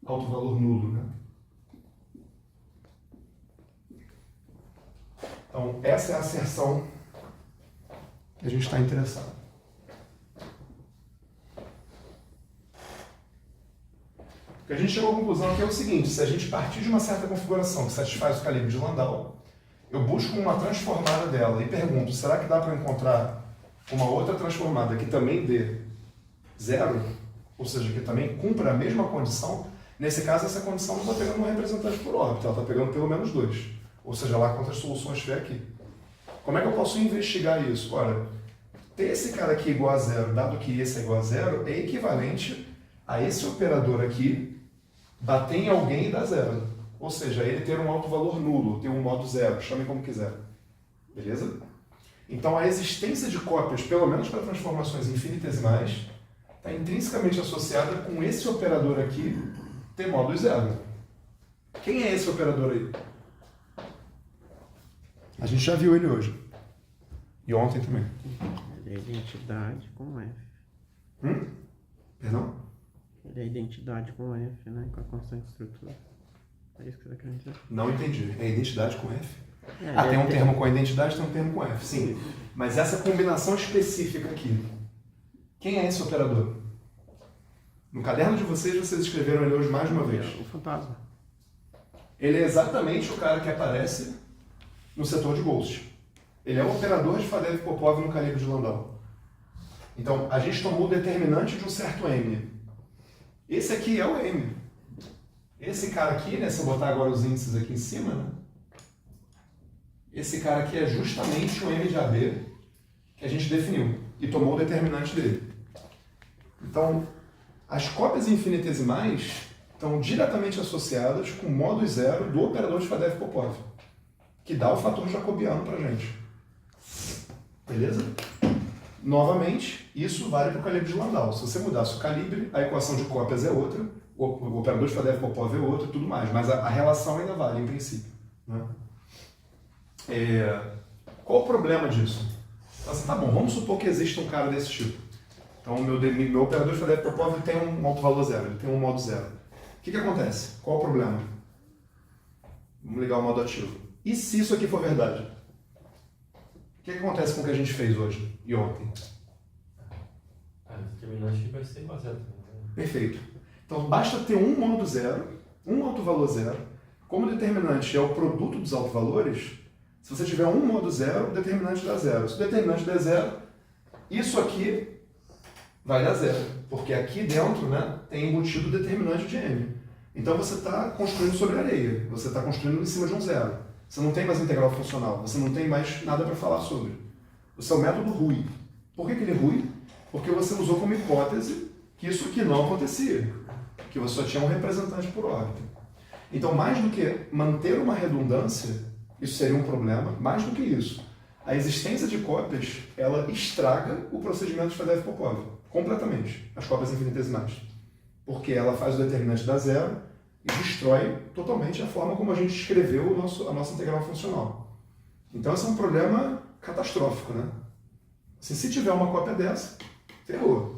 Autovalor nulo, né? Então, essa é a asserção que a gente está interessado. Porque a gente chegou à conclusão que é o seguinte, se a gente partir de uma certa configuração que satisfaz o calibre de Landau, eu busco uma transformada dela e pergunto, será que dá para encontrar uma outra transformada que também dê 0? Ou seja, que também cumpra a mesma condição? Nesse caso, essa condição não está pegando um representante por órbita, ela está pegando pelo menos 2. Ou seja, lá quantas soluções tiver aqui. Como é que eu posso investigar isso? Ora, ter esse cara aqui igual a 0, dado que esse é igual a 0, é equivalente a esse operador aqui bater em alguém e dar 0. Ou seja, ele ter um alto valor nulo, ter um modo 0, chame como quiser. Beleza? Então, a existência de cópias, pelo menos para transformações infinitesimais, está intrinsecamente associada com esse operador aqui ter módulo 0. Quem é esse operador aí? A gente já viu ele hoje. E ontem também. Ele é identidade com F. Perdão? Ele é identidade com F, né? Com a constante estrutura. É isso que você quer dizer? Não entendi. É identidade com F? É, tem um termo com identidade, tem um termo com F. Sim. Mas essa combinação específica aqui. Quem é esse operador? No caderno de vocês escreveram ele hoje mais uma vez. O fantasma. Ele é exatamente o cara que aparece no setor de Ghost. Ele é o operador de Fadeev-Popov no calibre de Landau. Então, a gente tomou o determinante de um certo M. Esse aqui é o M. Esse cara aqui, né, se eu botar agora os índices aqui em cima, né, esse cara aqui é justamente o M de AB que a gente definiu e tomou o determinante dele. Então, as cópias infinitesimais estão diretamente associadas com o modo 0 do operador de Fadeev-Popov, que dá o fator jacobiano para a gente. Beleza? Novamente, isso vale para o calibre de Landau. Se você mudasse o calibre, a equação de cópias é outra, o operador de Faddeev-Popov é outro e tudo mais, mas a relação ainda vale, em princípio. Né? Qual o problema disso? Então, assim, tá bom, vamos supor que existe um cara desse tipo. Então, o meu operador de Faddeev-Popov tem um alto valor zero, ele tem um modo zero. O que acontece? Qual o problema? Vamos ligar o modo ativo. E se isso aqui for verdade? O que acontece com o que a gente fez hoje e ontem? A determinante vai ser igual a zero. Perfeito. Então, basta ter um modo zero, um alto valor zero. Como o determinante é o produto dos autovalores, se você tiver um modo zero, o determinante dá zero. Se o determinante der zero, isso aqui vai dar zero. Porque aqui dentro, né, tem embutido o determinante de M. Então você está construindo sobre areia. Você está construindo em cima de um zero. Você não tem mais integral funcional. Você não tem mais nada para falar sobre. O seu método rui. Por que ele rui? Porque você usou como hipótese que isso aqui não acontecia. Que você só tinha um representante por órbita. Então, mais do que manter uma redundância, isso seria um problema, mais do que isso. A existência de cópias, ela estraga o procedimento de Faddeev-Popov, completamente, as cópias infinitesimais. Porque ela faz o determinante dar zero e destrói totalmente a forma como a gente escreveu a nossa integral funcional. Então, esse é um problema catastrófico, né? Assim, se tiver uma cópia dessa, ferrou.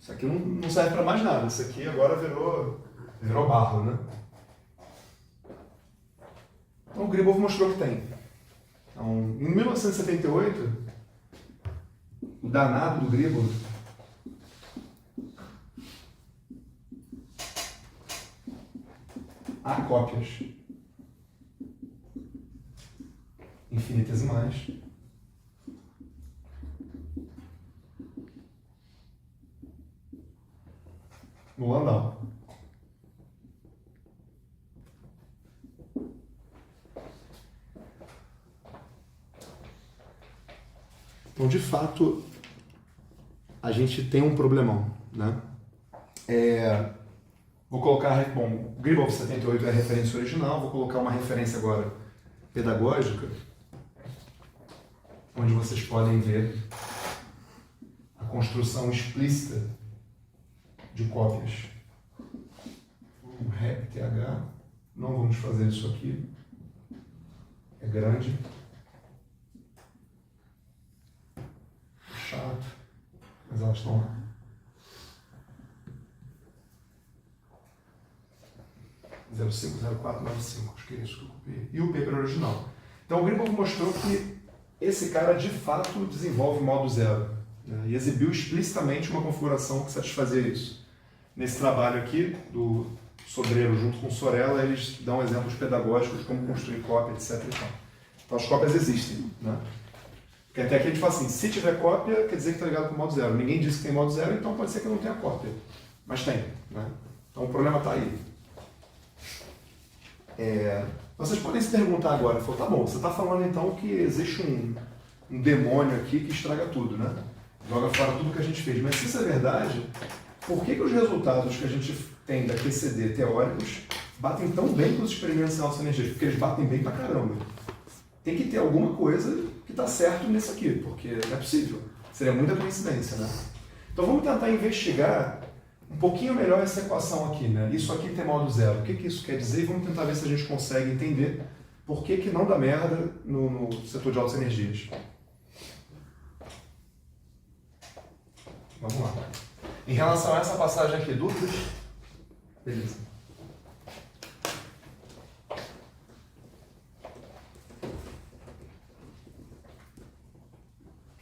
Isso aqui não serve para mais nada. Isso aqui agora virou barro, né? Então o Gribov mostrou que tem. Então, em 1978, o danado do Gribov há cópias infinitesimais no Landau. Então, de fato, a gente tem um problemão, né? Vou colocar, bom, o Gribov 78 é a referência original, vou colocar uma referência agora pedagógica, onde vocês podem ver a construção explícita de cópias. O REPTH, não vamos fazer isso aqui, é grande. Chato, mas elas estão lá. .050495, acho que é isso que eu copiei. E o paper original. Então o Gribov mostrou que esse cara de fato desenvolve modo zero, né, e exibiu explicitamente uma configuração que satisfazia isso. Nesse trabalho aqui, do Sobreiro junto com o Sorella, eles dão exemplos pedagógicos de como construir cópia, etc. Então as cópias existem, né? Porque até aqui a gente fala assim, se tiver cópia, quer dizer que está ligado com o modo zero. Ninguém disse que tem modo zero, então pode ser que não tenha cópia. Mas tem, né? Então o problema está aí. Vocês podem se perguntar agora, tá bom, você está falando então que existe um demônio aqui que estraga tudo, né? Joga fora tudo que a gente fez. Mas se isso é verdade, por que os resultados que a gente tem da QCD teóricos batem tão bem com os experimentos em altas energias? Porque eles batem bem pra caramba. Tem que ter alguma coisa que está certo nisso aqui, porque não é possível. Seria muita coincidência, né? Então vamos tentar investigar um pouquinho melhor essa equação aqui, né? Isso aqui tem modo zero. O que isso quer dizer? E vamos tentar ver se a gente consegue entender por que não dá merda no setor de altas energias. Vamos lá. Em relação a essa passagem aqui, dúvidas? Beleza.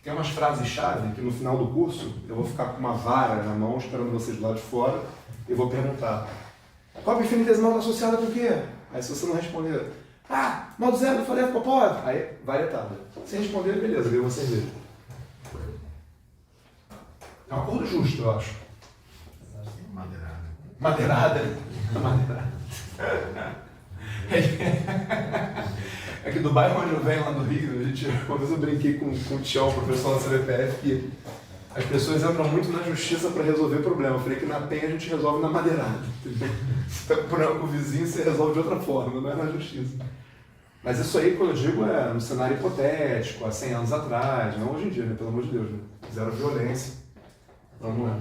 Tem umas frases-chave que no final do curso eu vou ficar com uma vara na mão esperando vocês do lado de fora e vou perguntar: cópia infinitesimal está associada com o quê? Aí se você não responder, modo zero do Faddeev-Popov, aí varetada. Se responder, beleza, ganhou uma cerveja. É um acordo justo, eu acho. Madeirada. Madeirada. Madeirada. É que do bairro onde eu venho, lá no Rio, uma vez eu brinquei com o Tião, professor da CBPF, que as pessoas entram muito na justiça para resolver problema. Eu falei que na penha a gente resolve na madeirada. Entendeu? Se está com problema com o vizinho, você resolve de outra forma, não é na justiça. Mas isso aí, quando eu digo, é no cenário hipotético, há 100 anos atrás, não hoje em dia, né? Pelo amor de Deus, né? Zero violência. Vamos lá.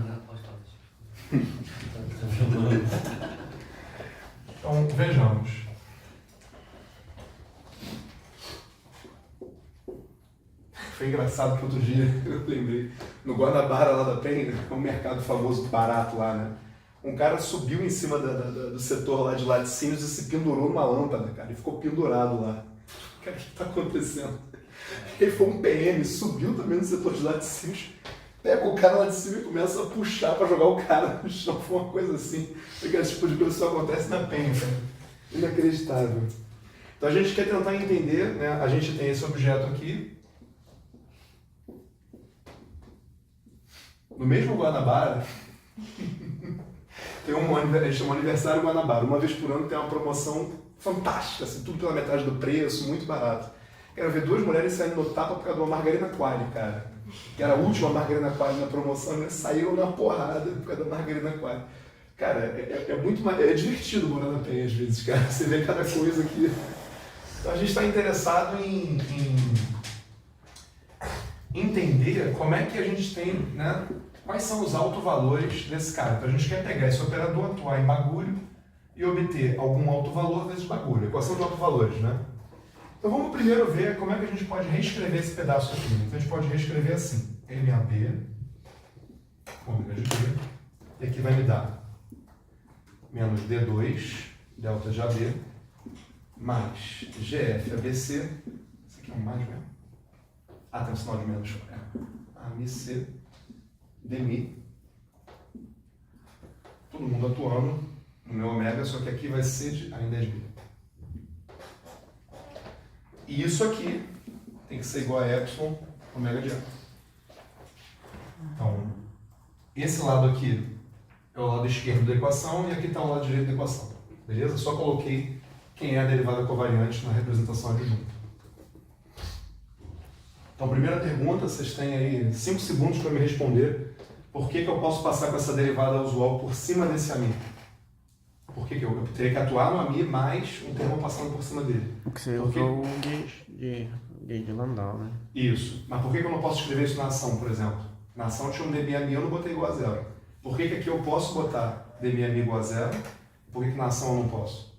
Então, vejamos. Foi engraçado que outro dia, eu lembrei, no Guanabara lá da Penha, um mercado famoso barato lá, né? Um cara subiu em cima do setor lá de laticínios e se pendurou numa lâmpada, cara, e ficou pendurado lá. Cara, o que tá acontecendo? Ele foi um PM, subiu também no setor de laticínios, pega o cara lá de cima e começa a puxar pra jogar o cara no chão. Foi uma coisa assim. Porque esse tipo de coisa só acontece na Penha, cara. Inacreditável. Então a gente quer tentar entender, né? A gente tem esse objeto aqui. No mesmo Guanabara, tem a gente chama Aniversário Guanabara. Uma vez por ano tem uma promoção fantástica, assim, tudo pela metade do preço, muito barato. Quero ver duas mulheres saindo no tapa por causa de uma margarina Quali, cara. Que era a última margarina Quali na promoção, né? Saíram na porrada por causa da margarina Quali. Cara, é muito mais... É divertido morar na Penha às vezes, cara. Você vê cada coisa aqui. Então a gente está interessado em entender como é que a gente tem, né? Quais são os autovalores desse cara. Então a gente quer pegar esse operador, atuar em bagulho e obter algum autovalor desse bagulho. Equação de autovalores, né? Então vamos primeiro ver como é que a gente pode reescrever esse pedaço aqui. Então a gente pode reescrever assim, MAB, ômega de B, e aqui vai me dar menos D2, delta de AB, mais GF ABC, isso aqui é um mais mesmo? Ah, tem um sinal de menos. AMC, DMI, todo mundo atuando no meu ômega, só que aqui vai ser de A em 10B. E isso aqui tem que ser igual a epsilon ômega de A. Então, esse lado aqui é o lado esquerdo da equação e aqui está o lado direito da equação. Beleza? Só coloquei quem é a derivada covariante na representação adjunta. Então, primeira pergunta, vocês têm aí 5 segundos para me responder por que eu posso passar com essa derivada usual por cima desse AMI. Por que eu teria que atuar no AMI mais um termo passando por cima dele? Porque você usou o de Landau, né? Isso. Mas por que eu não posso escrever isso na ação, por exemplo? Na ação tinha um dmi AMI, eu não botei igual a zero. Por que aqui eu posso botar dmi AMI igual a zero? Por que na ação eu não posso?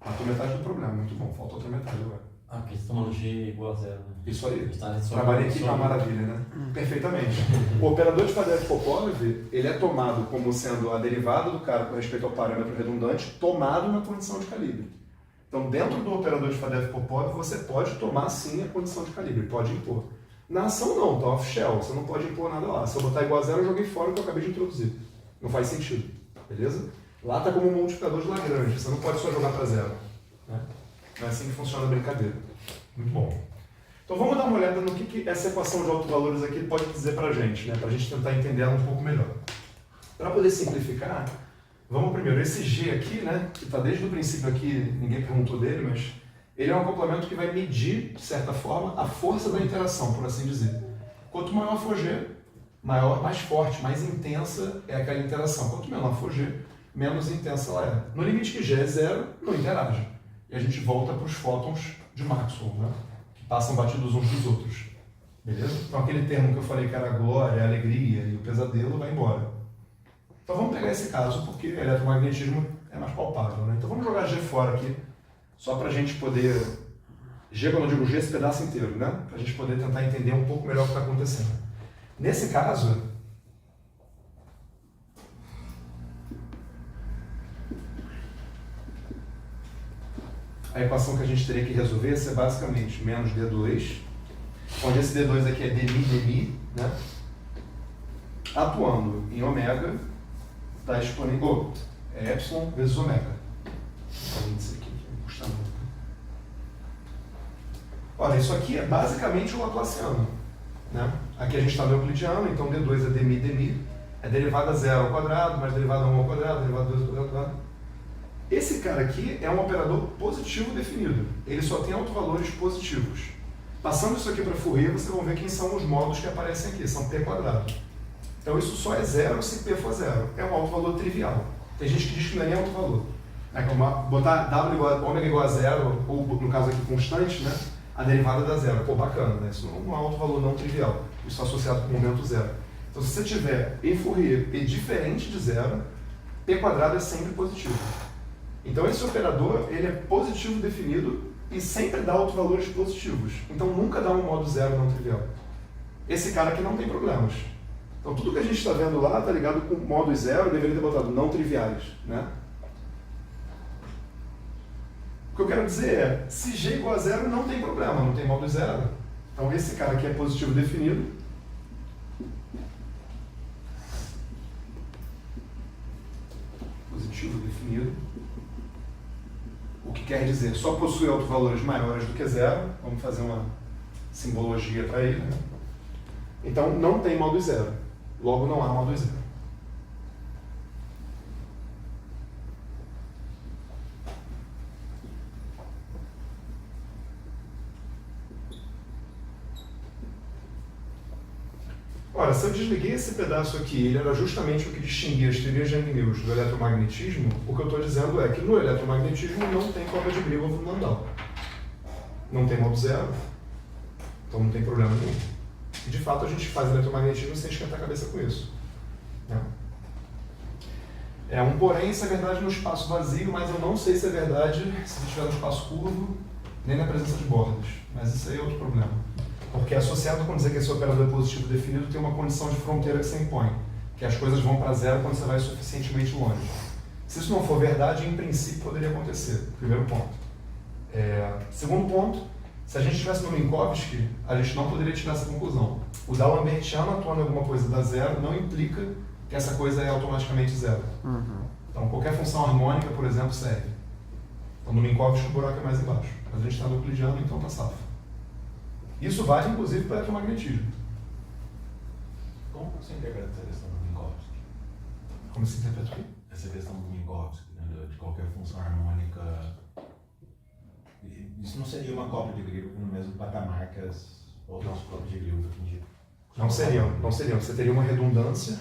Matou metade do problema, muito bom. Falta outra metade agora. Ah, porque você tomando G igual a zero, né? Isso aí. Está só Trabalhei aqui só- com a maravilha, né? Perfeitamente. O operador de Faddeev-Popov, ele é tomado como sendo a derivada do cara com respeito ao parâmetro redundante, tomado na condição de calibre. Então, dentro do operador de Faddeev-Popov, você pode tomar sim a condição de calibre, pode impor. Na ação não, tá off-shell, você não pode impor nada lá. Se eu botar igual a zero, eu joguei fora o que eu acabei de introduzir. Não faz sentido, beleza? Lá está como um multiplicador de Lagrange, você não pode só jogar para zero. Né? Não é assim que funciona a brincadeira. Muito bom. Então vamos dar uma olhada no que essa equação de autovalores aqui pode dizer para a gente, né? Para a gente tentar entender ela um pouco melhor. Para poder simplificar, vamos primeiro, esse G aqui, né? Que está desde o princípio aqui, ninguém perguntou dele, mas ele é um acoplamento que vai medir, de certa forma, a força da interação, por assim dizer. Quanto maior for G, mais forte, mais intensa é aquela interação. Quanto menor for G, menos intensa ela é. No limite que G é zero, não interage. E a gente volta para os fótons de Maxwell, né? Que passam batidos uns dos outros. Beleza? Então aquele termo que eu falei que era a glória, a alegria e o pesadelo vai embora. Então vamos pegar esse caso porque eletromagnetismo é mais palpável, né? Então vamos jogar G fora aqui, só para a gente poder... G, quando eu digo G, esse pedaço inteiro, né? Para a gente poder tentar entender um pouco melhor o que está acontecendo. Nesse caso... a equação que a gente teria que resolver é basicamente menos D2, onde esse D2 aqui é dmi, né? Atuando em ômega, está exponencial, é epsilon vezes ômega. Então, isso aqui custa muito. Olha, isso aqui é basicamente o laplaciano, né? Aqui a gente está no euclidiano, então D2 é dmi, é derivada 0 ao quadrado, mais derivada 1 ao quadrado, derivada 2 ao quadrado. Esse cara aqui é um operador positivo definido. Ele só tem autovalores positivos. Passando isso aqui para Fourier, vocês vão ver quem são os módulos que aparecem aqui. São P quadrado. Então isso só é zero se P for zero. É um autovalor trivial. Tem gente que diz que não é nem autovalor. É como botar W igual, ômega igual a zero, ou no caso aqui constante, né? A derivada dá zero. Pô, bacana, né? Isso não é um alto valor não trivial. Isso é associado com o momento zero. Então, se você tiver E Fourier P diferente de zero, P quadrado é sempre positivo. Então, esse operador, ele é positivo definido e sempre dá autovalores positivos. Então, nunca dá um modo zero não trivial. Esse cara aqui não tem problemas. Então, tudo que a gente está vendo lá está ligado com modos zero, deveria ter botado não triviais, né? O que eu quero dizer é, se G igual a zero, não tem problema, não tem modo zero. Então, esse cara aqui é positivo definido. Positivo definido. O que quer dizer, só possui autovalores maiores do que zero. Vamos fazer uma simbologia para ele, né? Então, não tem modo zero. Logo, não há modo zero. Ora, se eu desliguei esse pedaço aqui, ele era justamente o que distinguia as teorias de Yang-Mills do eletromagnetismo, o que eu estou dizendo é que no eletromagnetismo não tem cópia de Grigov no Landau. Não tem modo zero, então não tem problema nenhum. E de fato a gente faz eletromagnetismo sem esquentar a cabeça com isso. É um porém, isso é verdade no espaço vazio, mas eu não sei se é verdade se você estiver no espaço curvo, nem na presença de bordas. Mas isso aí é outro problema. Porque associado com dizer que esse operador é positivo definido, tem uma condição de fronteira que você impõe, que as coisas vão para zero quando você vai suficientemente longe. Se isso não for verdade, em princípio poderia acontecer. Primeiro ponto. Segundo ponto, se a gente estivesse no Minkowski, a gente não poderia tirar essa conclusão. O D'Alembertiano atuando em alguma coisa dá zero não implica que essa coisa é automaticamente zero. Então qualquer função harmônica, por exemplo, serve. Então no Minkowski o buraco é mais embaixo. Mas a gente está no euclidiano, então está safo. Isso vale, inclusive, para o eletromagnetismo. Como você interpreta essa questão do Minkowski? Como se interpreta o quê? Essa questão do Minkowski, né, de qualquer função harmônica. Isso não seria uma cópia de Grigov no mesmo patamar que as outras cópias de Grigov atingiram? Não seriam. Você teria uma redundância,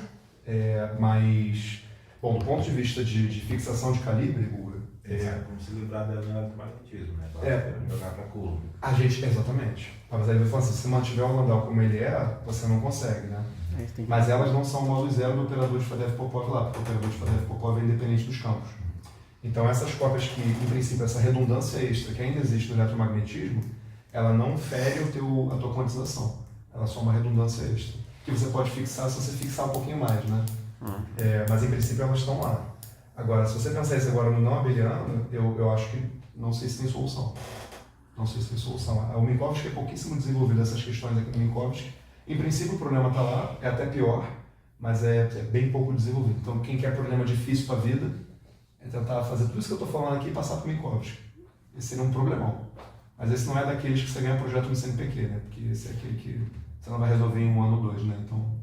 mas, bom, do ponto de vista de fixação de calibre, como se livrar dela no eletromagnetismo, né? Jogar para Coulomb. a gente, exatamente. Mas aí ele falou assim, se mantiver o Landau como ele é, você não consegue, né? Mas elas não são o modo zero do operador de Fadeev-Popov lá, porque o operador de Fadeev-Popov é independente dos campos. Então essas cópias que, em princípio, essa redundância extra que ainda existe no eletromagnetismo, ela não fere a tua quantização. Ela é só uma redundância extra. Que você pode fixar se você fixar um pouquinho mais, né? Mas em princípio elas estão lá. Agora, se você pensar isso agora no não abeliano, eu acho que não sei se tem solução. Não sei se tem solução. O Minkowski é pouquíssimo desenvolvido essas questões aqui no Minkowski. Em princípio o problema está lá, é até pior, mas é bem pouco desenvolvido. Então quem quer problema difícil para a vida é tentar fazer tudo isso que eu estou falando aqui e passar para o Minkowski. Esse seria um problemão. Mas esse não é daqueles que você ganha projeto no CNPq, né? Porque esse é aquele que você não vai resolver em 1 ano ou 2, né? Então...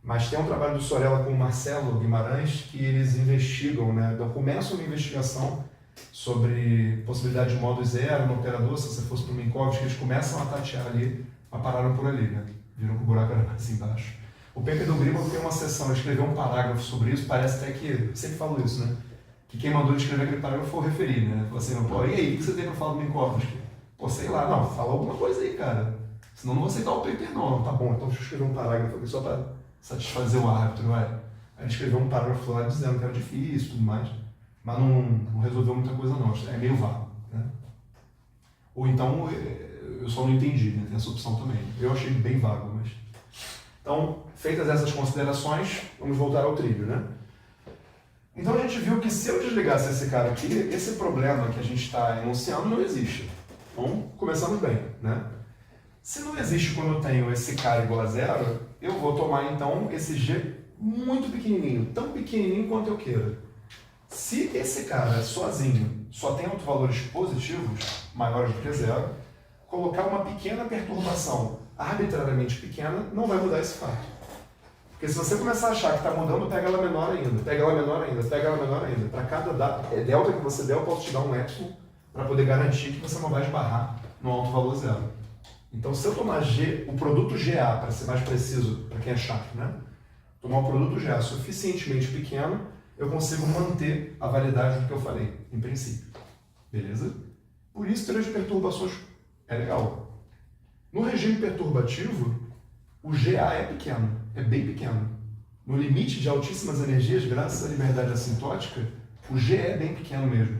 Mas tem um trabalho do Sorella com o Marcelo Guimarães que eles investigam, né? Então começam uma investigação sobre possibilidade de modo zero no operador, se você fosse para o Minkowski, eles começam a tatear ali, mas pararam por ali, né? Viram que o buraco era mais embaixo. O Pepe do Grima tem uma sessão, ele escreveu um parágrafo sobre isso, parece até que, eu sempre falo isso, né? Que quem mandou ele escrever aquele parágrafo foi o referir, né? Falou assim, pô, e aí, o que você tem para falar do Minkowski? Pô, sei lá, não, fala alguma coisa aí, cara. Senão não vou aceitar o paper não. Tá bom, então deixa eu escrever um parágrafo aqui só para satisfazer o árbitro, vai. Aí ele escreveu um parágrafo lá dizendo que era difícil e tudo mais, mas não resolveu muita coisa não, é meio vago, né? Ou então, eu só não entendi, né? Tem essa opção também. Eu achei bem vago, mas... Então, feitas essas considerações, vamos voltar ao trilho, né? Então a gente viu que se eu desligasse esse cara aqui, esse problema que a gente está enunciando não existe. Então, começamos bem, né? Se não existe quando eu tenho esse cara igual a zero, eu vou tomar então esse G muito pequenininho, tão pequenininho quanto eu queira. Se esse cara sozinho só tem autovalores positivos, maiores do que zero, colocar uma pequena perturbação arbitrariamente pequena não vai mudar esse fato. Porque se você começar a achar que está mudando, pega ela menor ainda, pega ela menor ainda, pega ela menor ainda. Para cada delta que você der, eu posso te dar um epsilon para poder garantir que você não vai esbarrar no alto valor zero. Então, se eu tomar G, o produto GA, para ser mais preciso, para quem é chato, né? Tomar o produto GA suficientemente pequeno, eu consigo manter a validade do que eu falei, em princípio. Beleza? Por isso, teoria de perturbações é legal. No regime perturbativo, o GA é pequeno, é bem pequeno. No limite de altíssimas energias, graças à liberdade assintótica, o G é bem pequeno mesmo.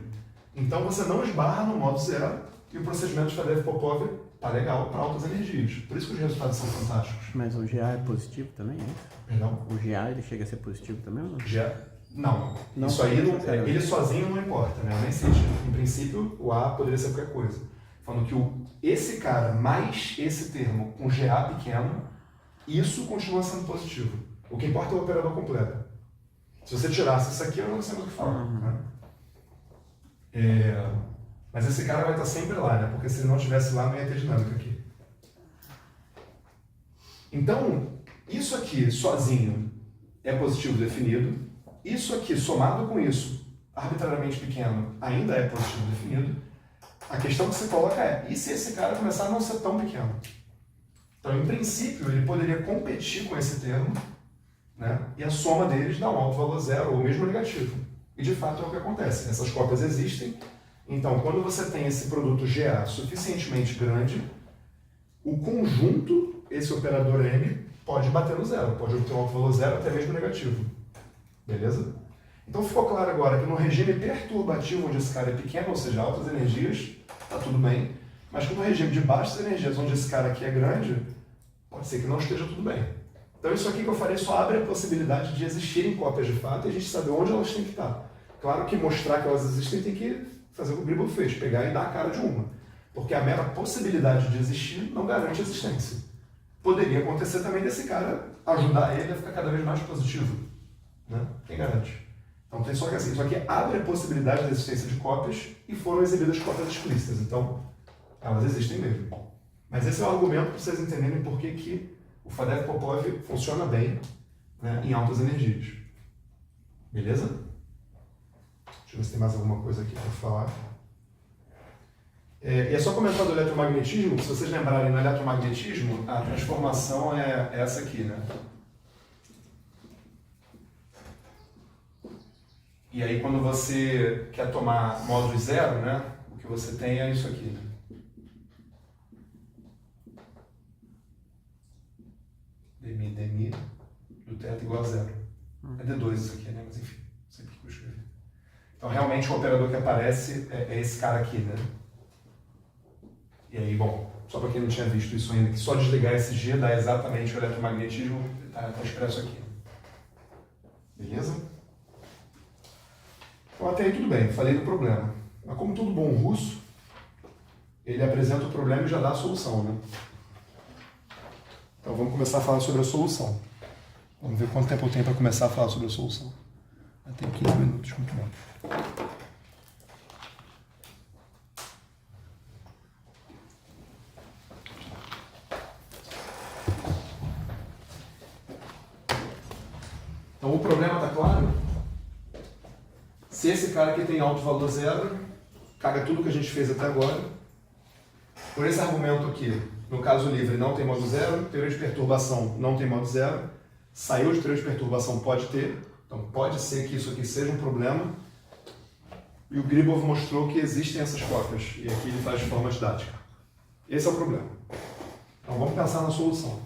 Então você não esbarra no modo zero e o procedimento de Fadeev-Popov está legal para altas energias. Por isso que os resultados são fantásticos. Mas o GA é positivo também, é? Perdão? O GA ele chega a ser positivo também ou não? Não. Isso aí, ele sozinho não importa, né? Eu nem sei. Em princípio, o A poderia ser qualquer coisa. Falando que esse cara mais esse termo com GA pequeno, isso continua sendo positivo. O que importa é o operador completo. Se você tirasse isso aqui, eu não sei mais o que falar. Né? Mas esse cara vai estar sempre lá, né? Porque se ele não estivesse lá, não ia ter dinâmica aqui. Então, isso aqui sozinho é positivo definido. Isso aqui, somado com isso, arbitrariamente pequeno, ainda é positivo definido. A questão que se coloca é, e se esse cara começar a não ser tão pequeno? Então, em princípio, ele poderia competir com esse termo, né? E a soma deles dá um alto valor zero ou mesmo negativo. E, de fato, é o que acontece. Essas cópias existem. Então, quando você tem esse produto GA suficientemente grande, o conjunto, esse operador M, pode bater no zero, pode obter um alto valor zero até mesmo negativo. Beleza? Então ficou claro agora que no regime perturbativo, onde esse cara é pequeno, ou seja, altas energias, está tudo bem, mas que no regime de baixas energias, onde esse cara aqui é grande, pode ser que não esteja tudo bem. Então isso aqui que eu falei só abre a possibilidade de existirem cópias de fato e a gente saber onde elas têm que estar. Claro que mostrar que elas existem tem que fazer o que o Gribov fez, pegar e dar a cara de uma. Porque a mera possibilidade de existir não garante a existência. Poderia acontecer também desse cara ajudar ele a ficar cada vez mais positivo. Né? Quem garante? Então tem só que assim, isso aqui abre a possibilidade da existência de cópias e foram exibidas cópias explícitas. Então, elas existem mesmo. Mas esse é o argumento para vocês entenderem por que o Fadeev-Popov funciona bem, né, em altas energias. Beleza? Deixa eu ver se tem mais alguma coisa aqui para falar. E é só comentar do eletromagnetismo, se vocês lembrarem, no eletromagnetismo, a transformação é essa aqui, né? E aí quando você quer tomar módulo zero, né, o que você tem é isso aqui. Né? dmi do θ igual a zero. É D2 isso aqui, né? Mas enfim, não sei porque eu escrevi. Então realmente o operador que aparece é esse cara aqui, né? E aí, bom, só para quem não tinha visto isso ainda, que só desligar esse G dá exatamente o eletromagnetismo, tá expresso aqui. Beleza? Então até aí tudo bem, falei do problema. Mas como todo bom russo, ele apresenta o problema e já dá a solução, né? Então vamos começar a falar sobre a solução. Vamos ver quanto tempo eu tenho para começar a falar sobre a solução. Tem 15 minutos, muito bom. Então o problema está claro? Se esse cara aqui tem alto valor zero, caga tudo que a gente fez até agora. Por esse argumento aqui, no caso livre não tem modo zero, teoria de perturbação não tem modo zero, saiu de teoria de perturbação pode ter, então pode ser que isso aqui seja um problema. E o Gribov mostrou que existem essas cópias, e aqui ele faz de forma didática. Esse é o problema. Então vamos pensar na solução.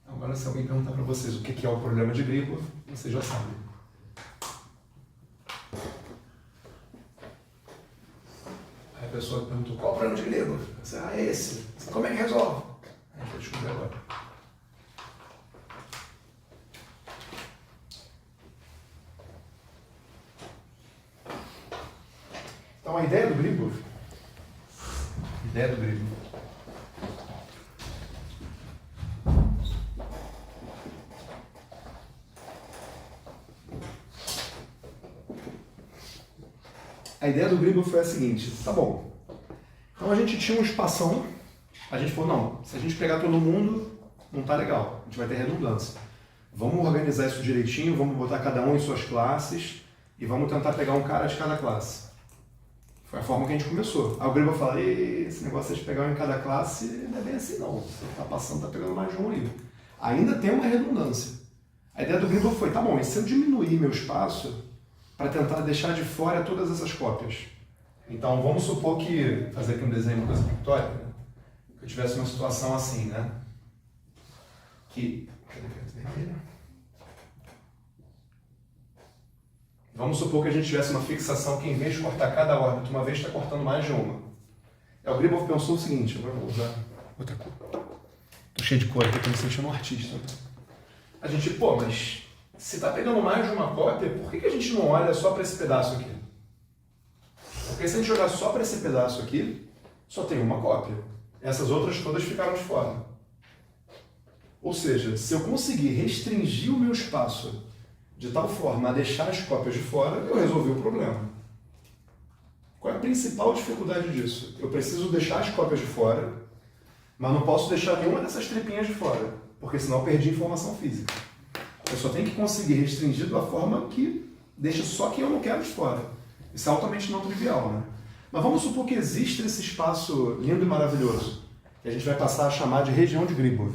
Agora, se alguém perguntar para vocês o que é o problema de Gribov, vocês já sabem. Aí a pessoa perguntou, qual é o problema de Gribov? Você, é esse. Como é que resolve? A gente vai descobrir agora. Então, a ideia do Gribov, a ideia do Gribov foi a seguinte, tá bom, então a gente tinha um espação, a gente falou, não, se a gente pegar todo mundo, não tá legal, a gente vai ter redundância. Vamos organizar isso direitinho, vamos botar cada um em suas classes e vamos tentar pegar um cara de cada classe. Foi a forma que a gente começou. Aí o Gribov fala, esse negócio de pegar um em cada classe não é bem assim não. Você tá passando, tá pegando mais de um aí. Ainda tem uma redundância. A ideia do Gribov foi, tá bom, e se eu diminuir meu espaço para tentar deixar de fora todas essas cópias? Então vamos supor que, fazer aqui um desenho, uma coisa pictórica, né? Que eu tivesse uma situação assim, né? Vamos supor que a gente tivesse uma fixação que em vez de cortar cada órbita uma vez, está cortando mais de uma. O Gribov pensou o seguinte, agora eu vou usar outra cor. Tô cheio de cor aqui, tô me sentindo um artista. A gente, mas se está pegando mais de uma cópia, por que a gente não olha só para esse pedaço aqui? Porque se a gente olhar só para esse pedaço aqui, só tem uma cópia. Essas outras todas ficaram de fora. Ou seja, se eu conseguir restringir o meu espaço de tal forma a deixar as cópias de fora, eu resolvi o problema. Qual é a principal dificuldade disso? Eu preciso deixar as cópias de fora, mas não posso deixar nenhuma dessas tripinhas de fora, porque senão eu perdi informação física. Eu só tenho que conseguir restringir da forma que deixa só quem eu não quero de fora. Isso é altamente não trivial, né? Mas vamos supor que existe esse espaço lindo e maravilhoso, que a gente vai passar a chamar de região de Gribov.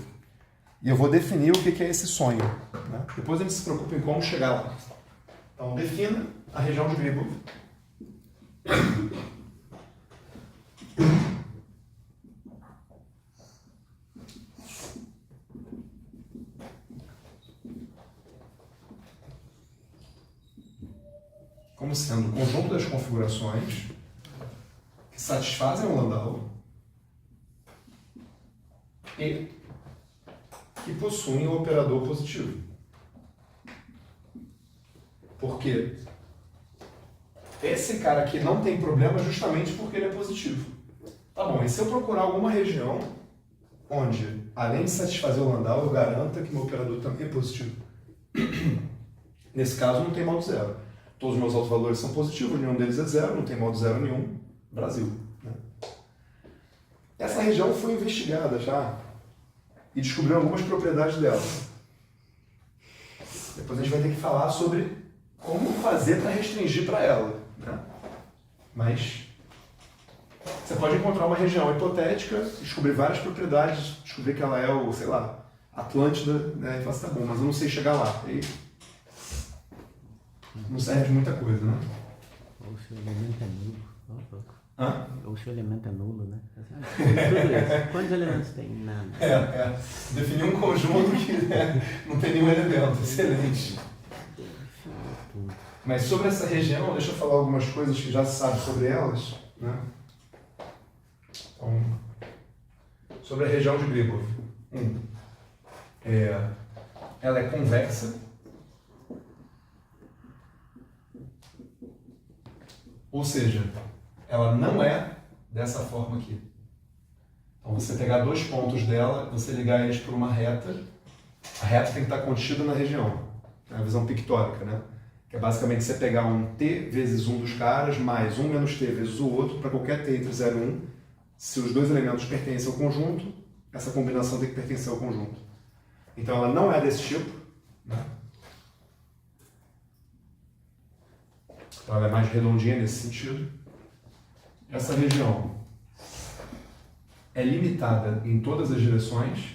E eu vou definir o que é esse sonho, né? Depois a gente se preocupa em como chegar lá. Então, defina a região de Gribov. Como sendo o conjunto das configurações que satisfazem o Landau e que possuem o operador positivo. Porque esse cara aqui não tem problema justamente porque ele é positivo. Tá bom, e se eu procurar alguma região onde, além de satisfazer o Landau, eu garanta que meu operador também é positivo? Nesse caso, não tem modo zero. Todos os meus autovalores são positivos, nenhum deles é zero, não tem modo zero nenhum. Brasil. Né? Essa região foi investigada já e descobriu algumas propriedades dela. Depois a gente vai ter que falar sobre como fazer para restringir para ela. Né? Mas você pode encontrar uma região hipotética, descobrir várias propriedades, descobrir que ela é o, sei lá, Atlântida, né? E falar assim, tá bom, mas eu não sei chegar lá. E não serve de muita coisa, né? Ou se o elemento é nulo. Hã? Ou se o elemento é nulo, né? Tudo isso. Quantos elementos tem? Nada. Definir um conjunto que não tem nenhum elemento. Excelente. Mas sobre essa região, deixa eu falar algumas coisas que já se sabe sobre elas. Né? Então, sobre a região de Gribov. Ela é convexa. Ou seja, ela não é dessa forma aqui. Então, você pegar dois pontos dela, você ligar eles por uma reta, a reta tem que estar contida na região. É a visão pictórica, né? Que é basicamente você pegar um t vezes um dos caras, mais 1 menos t vezes o outro, para qualquer t entre 0 e 1. Se os dois elementos pertencem ao conjunto, essa combinação tem que pertencer ao conjunto. Então, ela não é desse tipo. Né? Então, ela é mais redondinha nesse sentido. Essa região é limitada em todas as direções.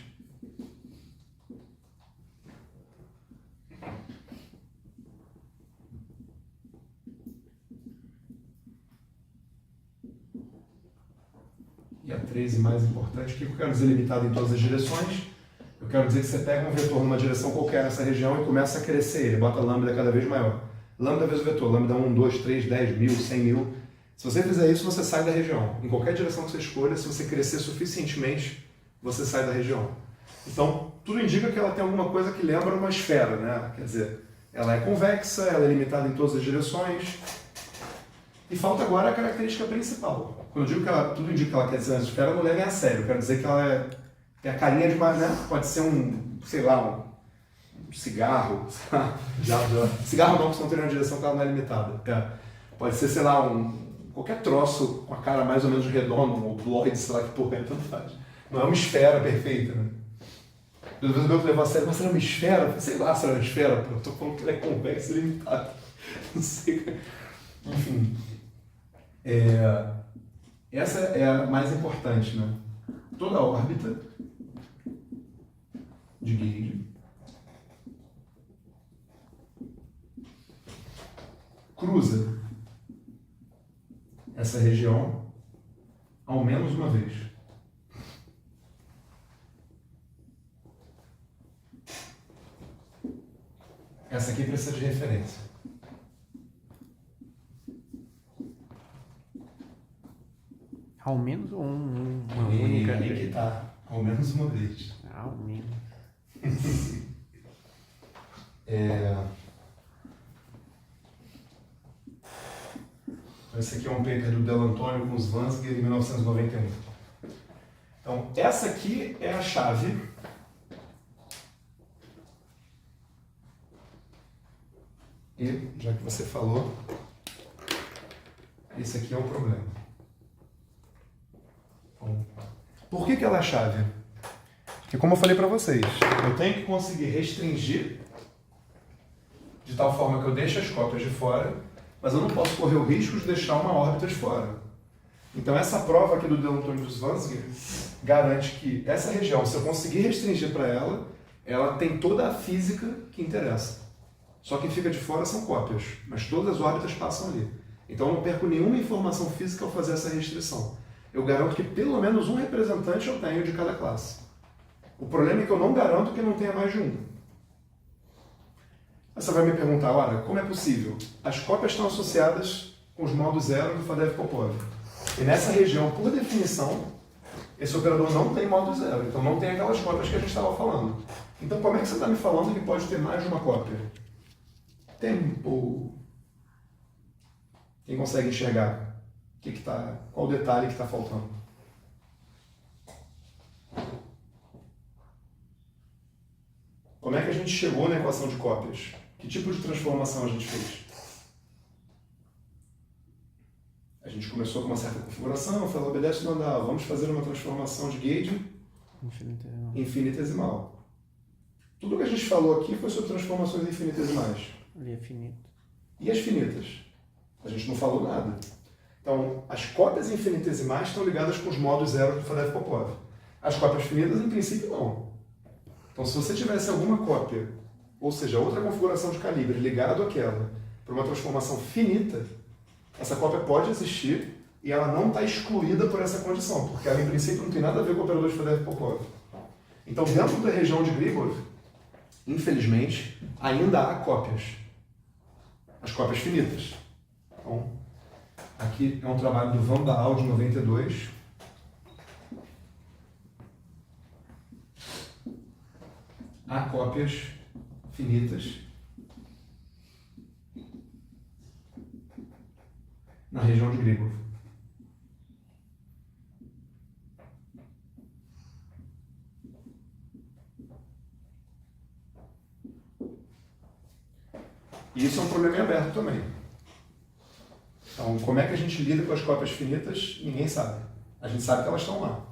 E a 13 mais importante, o que eu quero dizer limitada em todas as direções? Eu quero dizer que você pega um vetor numa direção qualquer nessa região e começa a crescer ele, bota lambda cada vez maior. Lambda vezes o vetor, lambda 1, 2, 3, 10 mil, 100 mil. Se você fizer isso, você sai da região. Em qualquer direção que você escolha, se você crescer suficientemente, você sai da região. Então, tudo indica que ela tem alguma coisa que lembra uma esfera, né? Quer dizer, ela é convexa, ela é limitada em todas as direções. E falta agora a característica principal. Quando eu digo que ela, tudo indica que ela quer dizer uma esfera, não levem a sério. Eu quero dizer que ela tem a carinha de uma, né? Pode ser um, sei lá, um cigarro. Cigarro não, porque senão teria uma direção que ela não é limitada. Pode ser, sei lá, qualquer troço com a cara mais ou menos redonda, um obloide, sei lá que porra é, tanto faz. Não é uma esfera perfeita, né? Às vezes eu levo a sério, mas será uma esfera? Sei lá se era uma esfera, pô. Eu tô falando que ela é convexa e limitada. Não sei. Enfim. Essa é a mais importante, né? Toda a órbita de Gauge cruza essa região ao menos uma vez. Essa aqui precisa de referência. Ao menos uma E única aí vez. que tá, ao menos uma vez. Ao menos. Esse aqui é um paper do Del Antonio com os Vansger em 1991. Então, essa aqui é a chave e, já que você falou, esse aqui é o problema. Então, por que ela é a chave? Porque, como eu falei para vocês, eu tenho que conseguir restringir de tal forma que eu deixe as cópias de fora, mas eu não posso correr o risco de deixar uma órbita de fora. Então essa prova aqui do Del Antonio dos Vansger garante que essa região, se eu conseguir restringir para ela, ela tem toda a física que interessa. Só que fica de fora são cópias, mas todas as órbitas passam ali. Então eu não perco nenhuma informação física ao fazer essa restrição. Eu garanto que pelo menos um representante eu tenho de cada classe. O problema é que eu não garanto que não tenha mais de um. Você vai me perguntar, olha, como é possível? As cópias estão associadas com os modos zero do Fadeev-Popov. E nessa região, por definição, esse operador não tem modo zero. Então não tem aquelas cópias que a gente estava falando. Então como é que você está me falando que pode ter mais de uma cópia? Tempo. Quem consegue enxergar? Qual o detalhe que está faltando? Como é que a gente chegou na equação de cópias? Que tipo de transformação a gente fez? A gente começou com uma certa configuração, falou, obedece no andar, vamos fazer uma transformação de Gauge infinitesimal. Tudo que a gente falou aqui foi sobre transformações infinitesimais. Ali é finito. E as finitas? A gente não falou nada. Então, as cópias infinitesimais estão ligadas com os modos zero do Fadeev-Popov. As cópias finitas, em princípio, não. Então, se você tivesse alguma cópia, ou seja, outra configuração de calibre ligado àquela, para uma transformação finita, essa cópia pode existir e ela não está excluída por essa condição, porque ela, em princípio, não tem nada a ver com o operador de Fadeev-Popov. Então, dentro da região de Grigor, infelizmente, ainda há cópias. As cópias finitas. Então, aqui é um trabalho do Van Baal, de 92. Há cópias finitas na região de Grigor. E isso é um problema em aberto também. Então, como é que a gente lida com as cópias finitas? Ninguém sabe. A gente sabe que elas estão lá.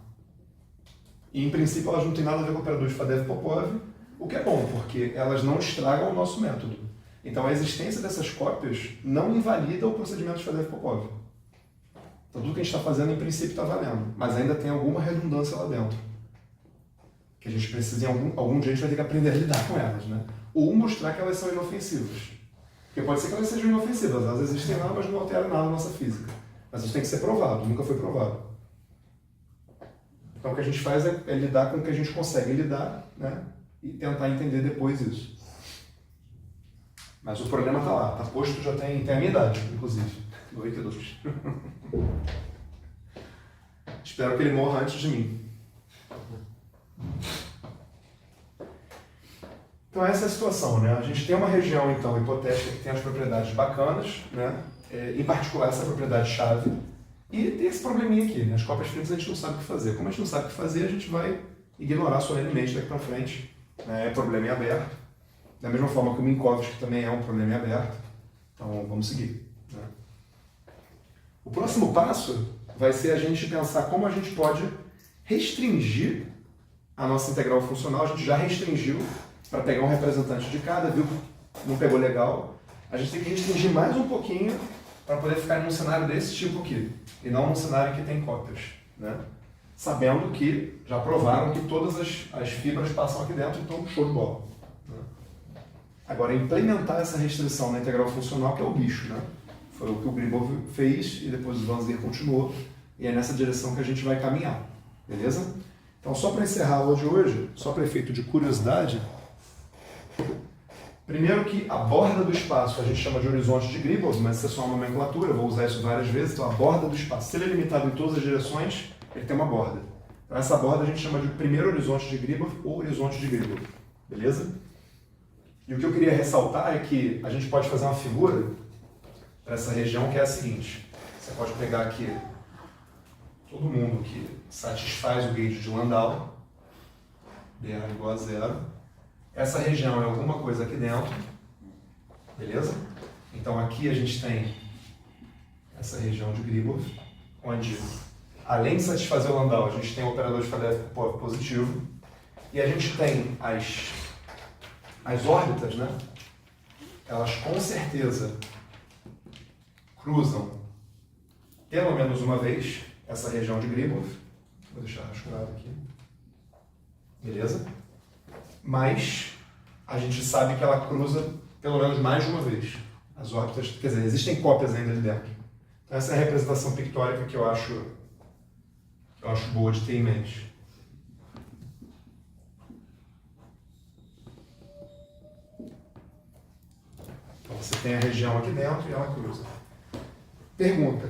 E, em princípio, elas não têm nada a ver com o operador de Fadeev-Popov, o que é bom, porque elas não estragam o nosso método. Então, a existência dessas cópias não invalida o procedimento de Fadeev-Popov. Então, tudo que a gente está fazendo, em princípio, está valendo. Mas ainda tem alguma redundância lá dentro. Que a gente precisa, em algum dia, a gente vai ter que aprender a lidar com elas, né? Ou mostrar que elas são inofensivas. Porque pode ser que elas sejam inofensivas, elas existem lá, mas não alteram nada na nossa física. Mas isso tem que ser provado, nunca foi provado. Então o que a gente faz é lidar com o que a gente consegue lidar, né? E tentar entender depois isso. Mas o problema está lá, está posto, já tem a minha idade, inclusive, 92. Espero que ele morra antes de mim. Então essa é a situação, né? A gente tem uma região, então, hipotética que tem as propriedades bacanas, né? Em particular essa propriedade-chave, e tem esse probleminha aqui, né? As cópias finitas a gente não sabe o que fazer. Como a gente não sabe o que fazer, a gente vai ignorar solenemente daqui para frente. É problema em aberto. Da mesma forma que o Minkowski também é um problema em aberto. Então vamos seguir, né? O próximo passo vai ser a gente pensar como a gente pode restringir a nossa integral funcional. A gente já restringiu para pegar um representante de cada, viu? Não pegou legal. A gente tem que restringir mais um pouquinho para poder ficar num cenário desse tipo aqui, e não num cenário que tem cópias, né? Sabendo que já provaram que todas as fibras passam aqui dentro, então show de bola, né? Agora, implementar essa restrição na integral funcional que é o bicho, né? Foi o que o Gribov fez e depois o Van Zyr continuou, e é nessa direção que a gente vai caminhar, beleza? Então, só para encerrar a aula de hoje, só para efeito de curiosidade, primeiro que a borda do espaço a gente chama de horizonte de Gribov, mas isso é só uma nomenclatura, eu vou usar isso várias vezes. Então, a borda do espaço, se ele é limitado em todas as direções, ele tem uma borda. Então, essa borda a gente chama de primeiro horizonte de Gribov ou horizonte de Gribov, beleza? E o que eu queria ressaltar é que a gente pode fazer uma figura para essa região que é a seguinte. Você pode pegar aqui todo mundo que satisfaz o gauge de Landau, BR igual a zero. Essa região é alguma coisa aqui dentro, beleza? Então aqui a gente tem essa região de Gribov, onde, além de satisfazer o Landau, a gente tem o operador de Faddeev positivo, e a gente tem as órbitas, né? Elas com certeza cruzam pelo menos uma vez essa região de Gribov. Vou deixar rascunhado aqui. Beleza? Mas a gente sabe que ela cruza pelo menos mais de uma vez. As órbitas, quer dizer, existem cópias ainda ali dentro. Então, essa é a representação pictórica que eu acho boa de ter em mente. Então você tem a região aqui dentro e ela cruza. Pergunta: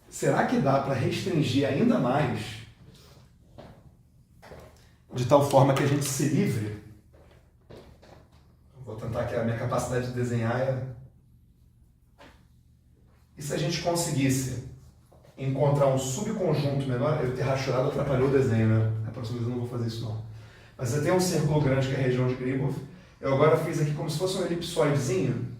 será que dá para restringir ainda mais de tal forma que a gente se livre? Vou tentar, que a minha capacidade de desenhar é... E se a gente conseguisse encontrar um subconjunto menor? Eu ter rachurado atrapalhou o desenho, né? A próxima vez eu não vou fazer isso não. Mas você tem um círculo grande que é a região de Gribov. Eu agora fiz aqui como se fosse um elipsoidezinho,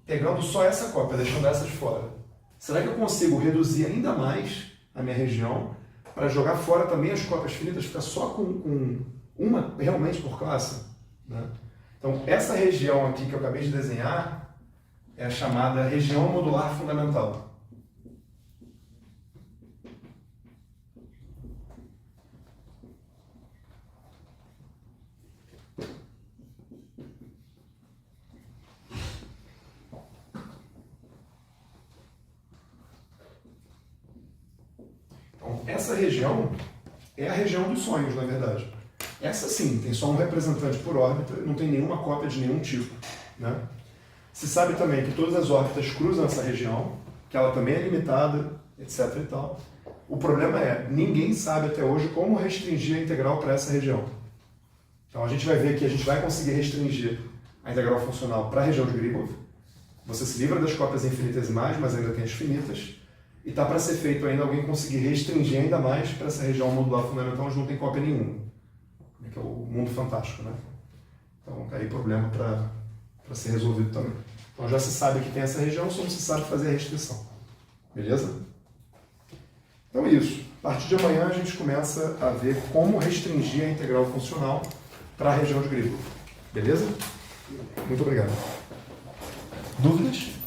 pegando só essa cópia, deixando essa de fora. Será que eu consigo reduzir ainda mais a minha região para jogar fora também as cópias finitas, ficar só com uma realmente por classe, né? Então, essa região aqui que eu acabei de desenhar é a chamada região modular fundamental. Então, essa região é a região dos sonhos, na verdade. Essa sim, tem só um representante por órbita, não tem nenhuma cópia de nenhum tipo, né? Se sabe também que todas as órbitas cruzam essa região, que ela também é limitada, etc. e tal. O problema é, ninguém sabe até hoje como restringir a integral para essa região. Então a gente vai ver que a gente vai conseguir restringir a integral funcional para a região de Gribov. Você se livra das cópias infinitesimais, mas ainda tem as finitas. E está para ser feito ainda alguém conseguir restringir ainda mais para essa região modular fundamental, onde não tem cópia nenhuma. Que é o mundo fantástico, né? Então, tá aí problema para ser resolvido também. Então, já se sabe que tem essa região, só não se sabe fazer a restrição. Beleza? Então, é isso. A partir de amanhã, a gente começa a ver como restringir a integral funcional para a região de Gribov. Beleza? Muito obrigado. Dúvidas?